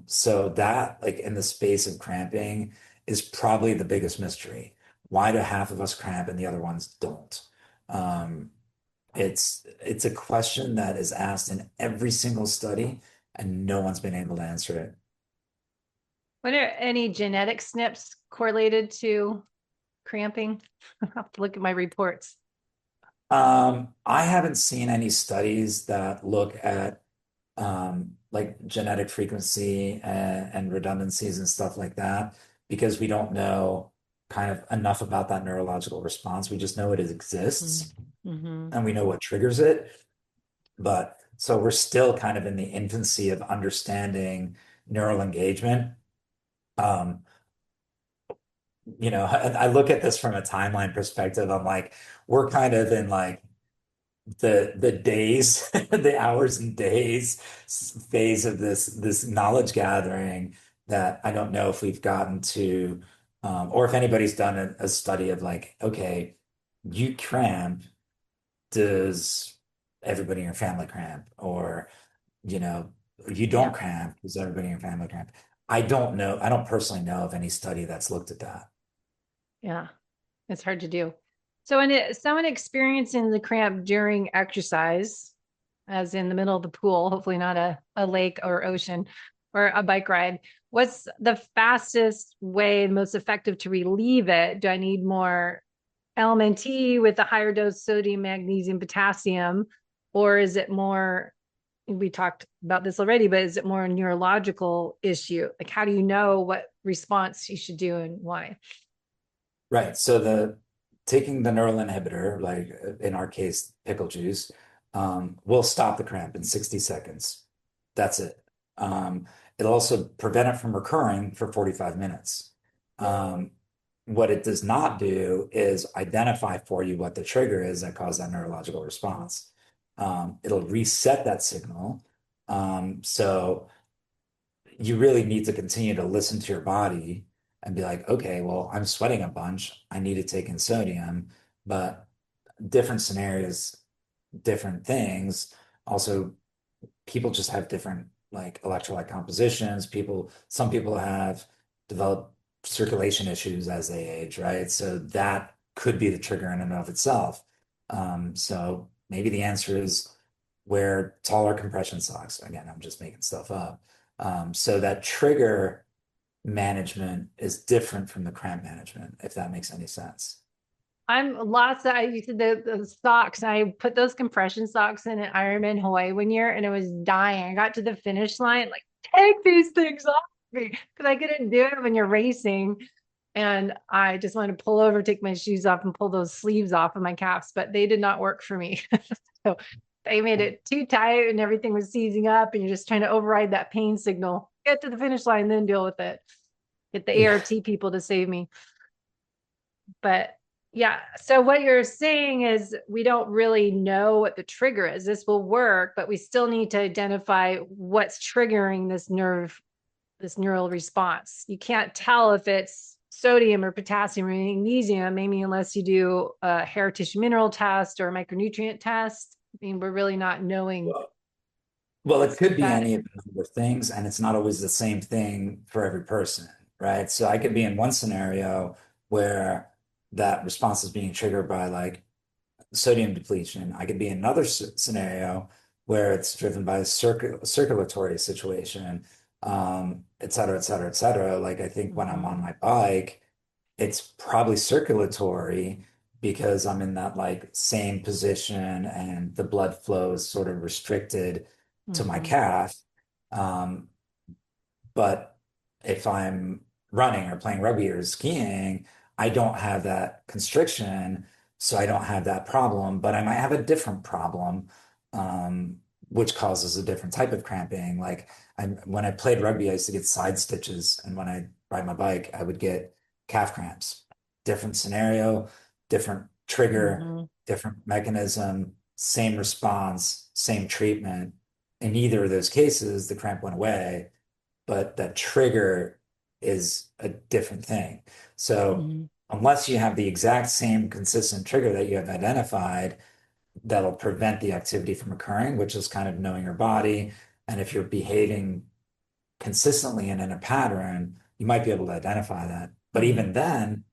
So that like in the space of cramping is probably the biggest mystery. Why do half of us cramp and the other ones don't? Um, it's a question that is asked in every single study, and no one's been able to answer it. What are any genetic SNPs correlated to cramping? I'll have to look at my reports. I haven't seen any studies that look at like genetic frequency and redundancies and stuff like that because we don't know kind of enough about that neurological response. We just know it exists Mm-hmm. and we know what triggers it. But so we're still kind of in the infancy of understanding neural engagement. Um, I look at this from a timeline perspective. I'm like, we're kind of in like the days, the hours and days phase of this knowledge gathering that I don't know if we've gotten to, or if anybody's done a study of like, okay, you cramp, does everybody in your family cramp? Or, you know, you don't Yeah. cramp, does everybody in your family cramp? I don't know. I don't personally know of any study that's looked at that. Yeah. It's hard to do. So when someone experiencing the cramp during exercise, as in the middle of the pool, hopefully not a lake or ocean or a bike ride, what's the fastest way, most effective to relieve it? Do I need more LMNT with a higher dose sodium, magnesium, potassium? Or is it more, we talked about this already, but is it more a neurological issue? Like, how do you know what response you should do and why? Right. So the taking the neural inhibitor, like in our case, pickle juice, will stop the cramp in 60 seconds. That's it. It'll also prevent it from recurring for 45 minutes. Um, what it does not do is identify for you what the trigger is that caused that neurological response. It'll reset that signal. So you really need to continue to listen to your body and be like, okay, well, I'm sweating a bunch. I need to take in sodium, but different scenarios, different things. Also, people just have different like electrolyte compositions. Some people have developed circulation issues as they age, right? So that could be the trigger in and of itself. So maybe the answer is wear taller compression socks. Again, I'm just making stuff up. So that trigger management is different from the cramp management, if that makes any sense. I'm lost. I used to the socks. I put those compression socks in an Ironman Hawaii one year and it was dying. I got to the finish line, like, take these things off me because I couldn't do it when you're racing. And I just wanted to pull over, take my shoes off, and pull those sleeves off of my calves, but they did not work for me. So they made it too tight and everything was seizing up, and you're just trying to override that pain signal. Get to the finish line, then deal with it. Get the Yeah. ART people to save me. But yeah, so what you're saying is we don't really know what the trigger is. This will work, but we still need to identify what's triggering this this neural response. You can't tell if it's sodium or potassium or magnesium, maybe unless you do a hair tissue mineral test or a micronutrient test. I mean, we're really not knowing. Well, it could be That. any of the number of things, and it's not always the same thing for every person, right? So I could be in one scenario where that response is being triggered by like sodium depletion. I could be in another scenario where it's driven by a circulatory situation, et cetera, et cetera, et cetera. Like I think when I'm on my bike, it's probably circulatory because I'm in that like same position and the blood flow is sort of restricted to my calf. Um, but if I'm running or playing rugby or skiing, I don't have that constriction, so I don't have that problem, but I might have a different problem, which causes a different type of cramping. Like when I played rugby, I used to get side stitches, and when I ride my bike, I would get calf cramps. Different scenario, different trigger, different mechanism, same response, same treatment. In either of those cases, the cramp went away, but that trigger is a different thing. So unless you have the exact same consistent trigger that you have identified, that'll prevent the activity from occurring, which is kind of knowing your body. And if you're behaving consistently and in a pattern, you might be able to identify that. But even then,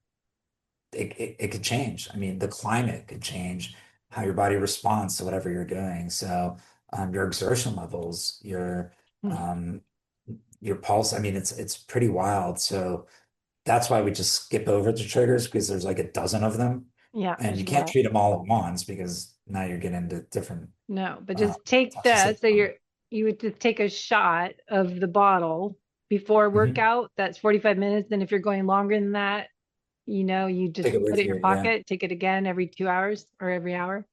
it could change. I mean, the climate could change how your body responds to whatever you're doing. So your exertion levels, your pulse. I mean, it's pretty wild. So that's why we just skip over the triggers because there's like a dozen of them. Yeah. And you can't treat them all at once because now you're getting into different. No, but just take that. So you would just take a shot of the bottle before workout. That's 45 minutes. And if you're going longer than that, you just put it in your pocket, take it again every 2 hours or every hour.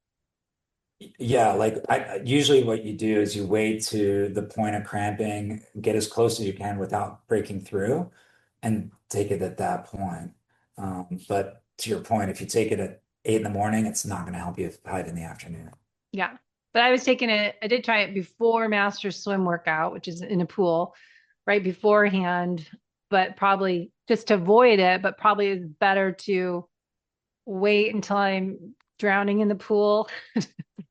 Yeah, like usually what you do is you wait to the point of cramping, get as close as you can without breaking through, and take it at that point. But to your point, if you take it at 8 in the morning, it's not going to help you hide in the afternoon. Yeah. But I was taking it, I did try it before master swim workout, which is in a pool right beforehand, but probably just to avoid it, but probably it's better to wait until I'm drowning in the pool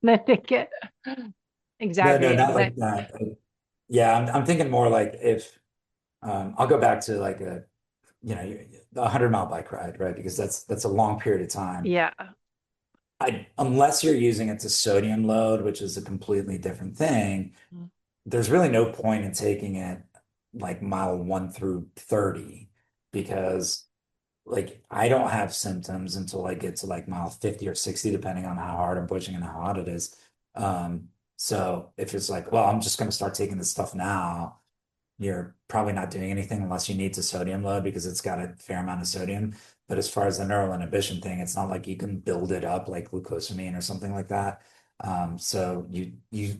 than to get exaggerated. No, not like that. Yeah, I'm thinking more like if I'll go back to like a 100-mile bike ride, right? Because that's a long period of time. Yeah. Unless you're using it to sodium load, which is a completely different thing, there's really no point in taking it like mile 1 through 30 because like I don't have symptoms until I get to like mile 50 or 60, depending on how hard I'm pushing and how hot it is. So if it's like, well, I'm just going to start taking this stuff now, you're probably not doing anything unless you need to sodium load because it's got a fair amount of sodium. But as far as the neural inhibition thing, it's not like you can build it up like glucosamine or something like that. So you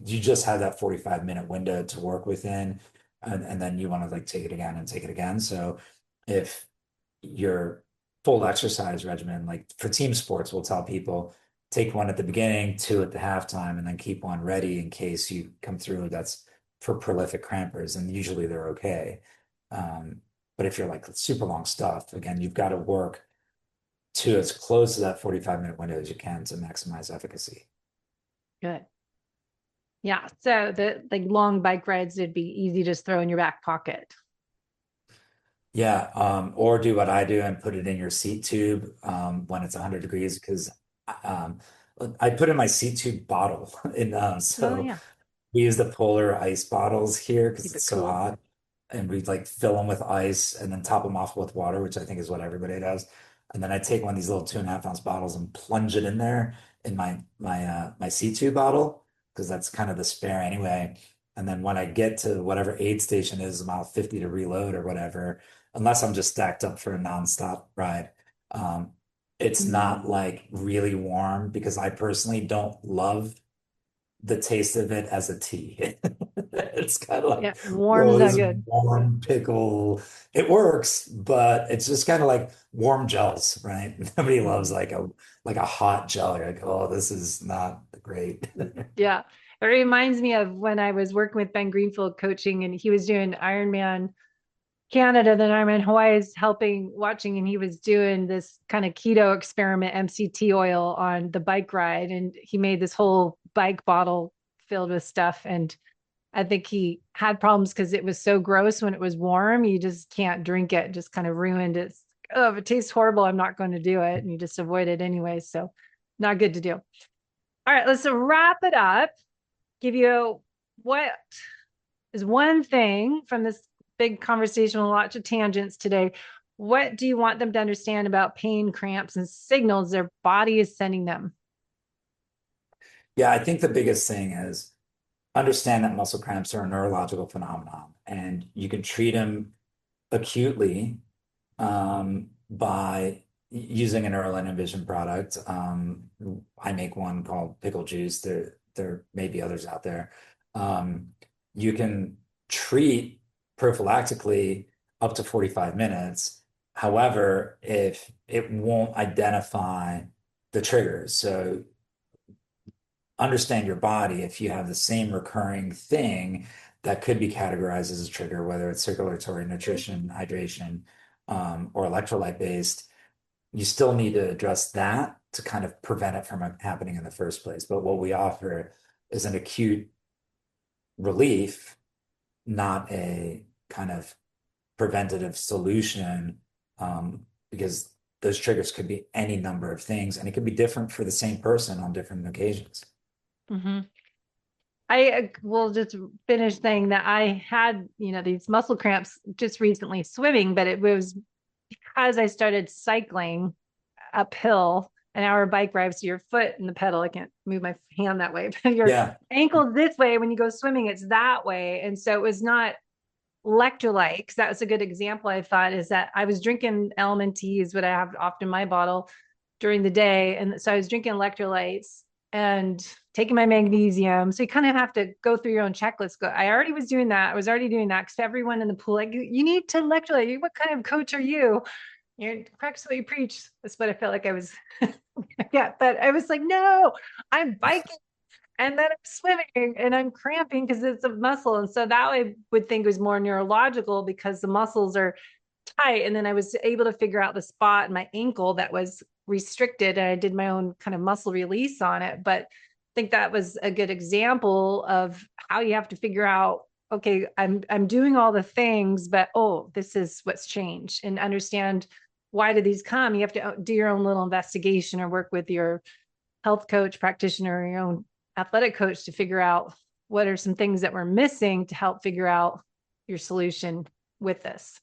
just have that 45-minute window to work within, and then you want to like take it again and take it again. So if your full exercise regimen, like for team sports, we'll tell people take one at the beginning, 2 at the halftime, and then keep one ready in case you come through. That's for prolific crampers, and usually they're okay. But if you're like super long stuff, again, you've got to work to as close to that 45-minute window as you can to maximize efficacy. Good. Yeah. So the like long bike rides would be easy to just throw in your back pocket. Yeah, or do what I do and put it in your seat tube when it's 100 degrees because I put in my seat tube bottle in we use the polar ice bottles here because it's so hot, and we like fill them with ice and then top them off with water, which I think is what everybody does. And then I take one of these little 2.5-ounce bottles and plunge it in there in my C2 bottle because that's kind of the spare anyway. And then when I get to whatever aid station is, mile 50 to reload or whatever, unless I'm just stacked up for a nonstop ride, it's not like really warm because I personally don't love the taste of it as a tea. It's kind of like warm is not good. Warm pickle. It works, but it's just kind of like warm gels, right? Nobody loves like a hot gel. You're like, oh, this is not great. Yeah. It reminds me of when I was working with Ben Greenfield coaching and he was doing Ironman Canada, then I'm in Hawaii, is watching, and he was doing this kind of keto experiment, MCT oil on the bike ride. And he made this whole bike bottle filled with stuff. And I think he had problems because it was so gross when it was warm. You just can't drink it. Just kind of ruined it. Oh, if it tastes horrible, I'm not going to do it. And you just avoid it anyway. So not good to do. All right, let's wrap it up. Give you what is one thing from this big conversation with lots of tangents today. What do you want them to understand about pain, cramps, and signals their body is sending them? Yeah, I think the biggest thing is understand that muscle cramps are a neurological phenomenon, and you can treat them acutely by using a neural inhibition product. I make one called Pickle Juice. There may be others out there. You can treat prophylactically up to 45 minutes. However, if it won't identify the triggers, so understand your body. If you have the same recurring thing that could be categorized as a trigger, whether it's circulatory, nutrition, hydration, or electrolyte based, you still need to address that to kind of prevent it from happening in the first place. But what we offer is an acute relief, not a kind of preventative solution, because those triggers could be any number of things, and it could be different for the same person on different occasions. Mm-hmm. I will just finish saying that I had, these muscle cramps just recently swimming, but it was because I started cycling uphill, an hour bike ride. So your foot in the pedal, I can't move my hand that way, but your ankle's this way. When you go swimming, it's that way. And so it was not electrolyte, because that was a good example. I thought is that I was drinking LMNTs, what I have often in my bottle during the day. And so I was drinking electrolytes and taking my magnesium. So you kind of have to go through your own checklist. I already was doing that. I was already doing that because everyone in the pool, like, you need to electrolyte. What kind of coach are you? You're practice what you preach. That's what I felt like I was. Yeah, but I was like, no, I'm biking and then I'm swimming and I'm cramping because it's a muscle. And so that I would think was more neurological because the muscles are tight. And then I was able to figure out the spot in my ankle that was restricted. And I did my own kind of muscle release on it. But I think that was a good example of how you have to figure out, okay, I'm doing all the things, but this is what's changed, and understand why do these come. You have to do your own little investigation or work with your health coach, practitioner, or your own athletic coach to figure out what are some things that we're missing to help figure out your solution with this.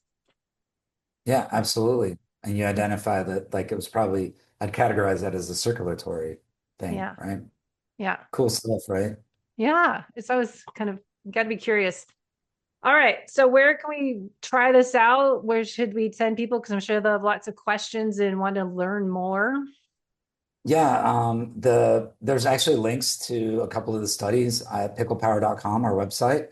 Yeah, absolutely. And you identify that, like, it was probably, I'd categorize that as a circulatory thing, right? Yeah. Cool stuff, right? Yeah. It's always kind of got to be curious. All right. So where can we try this out? Where should we send people? Because I'm sure they'll have lots of questions and want to learn more. Yeah, there's actually links to a couple of the studies at picklepower.com, our website.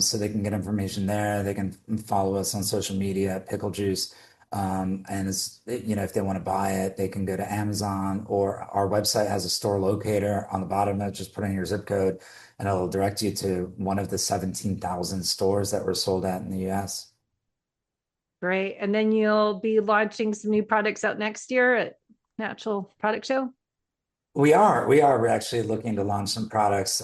So they can get information there. They can follow us on social media at Pickle Juice. And if they want to buy it, they can go to Amazon, or our website has a store locator on the bottom of it. Just put in your zip code and it'll direct you to one of the 17,000 stores that we're sold at in the US. Great. And then you'll be launching some new products out next year at Natural Product Show? We're actually looking to launch some products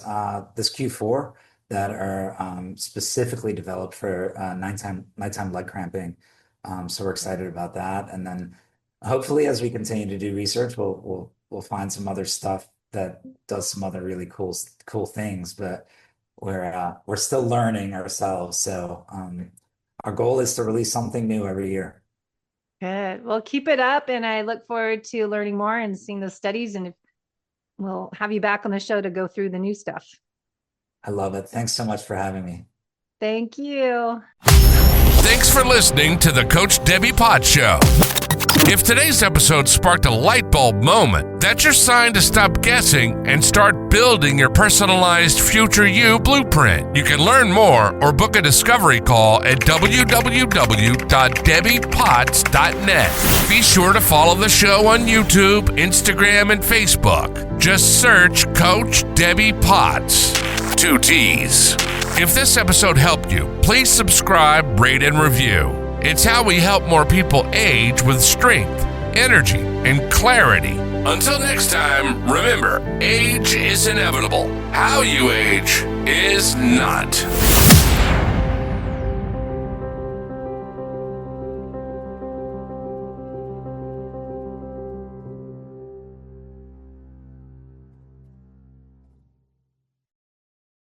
this Q4 that are specifically developed for nighttime leg cramping. So we're excited about that. And then hopefully, as we continue to do research, we'll find some other stuff that does some other really cool things. But we're still learning ourselves. So our goal is to release something new every year. Good. Well, keep it up, and I look forward to learning more and seeing those studies. And we'll have you back on the show to go through the new stuff. I love it. Thanks so much for having me. Thank you. Thanks for listening to the Coach Debbie Pod Show. If today's episode sparked a light bulb moment, that's your sign to stop guessing and start building your personalized future you blueprint. You can learn more or book a discovery call at www.debbiepotts.net. Be sure to follow the show on YouTube, Instagram, and Facebook. Just search Coach Debbie Potts. 2 T's. If this episode helped you, please subscribe, rate, and review. It's how we help more people age with strength, energy, and clarity. Until next time, remember, age is inevitable. How you age is not.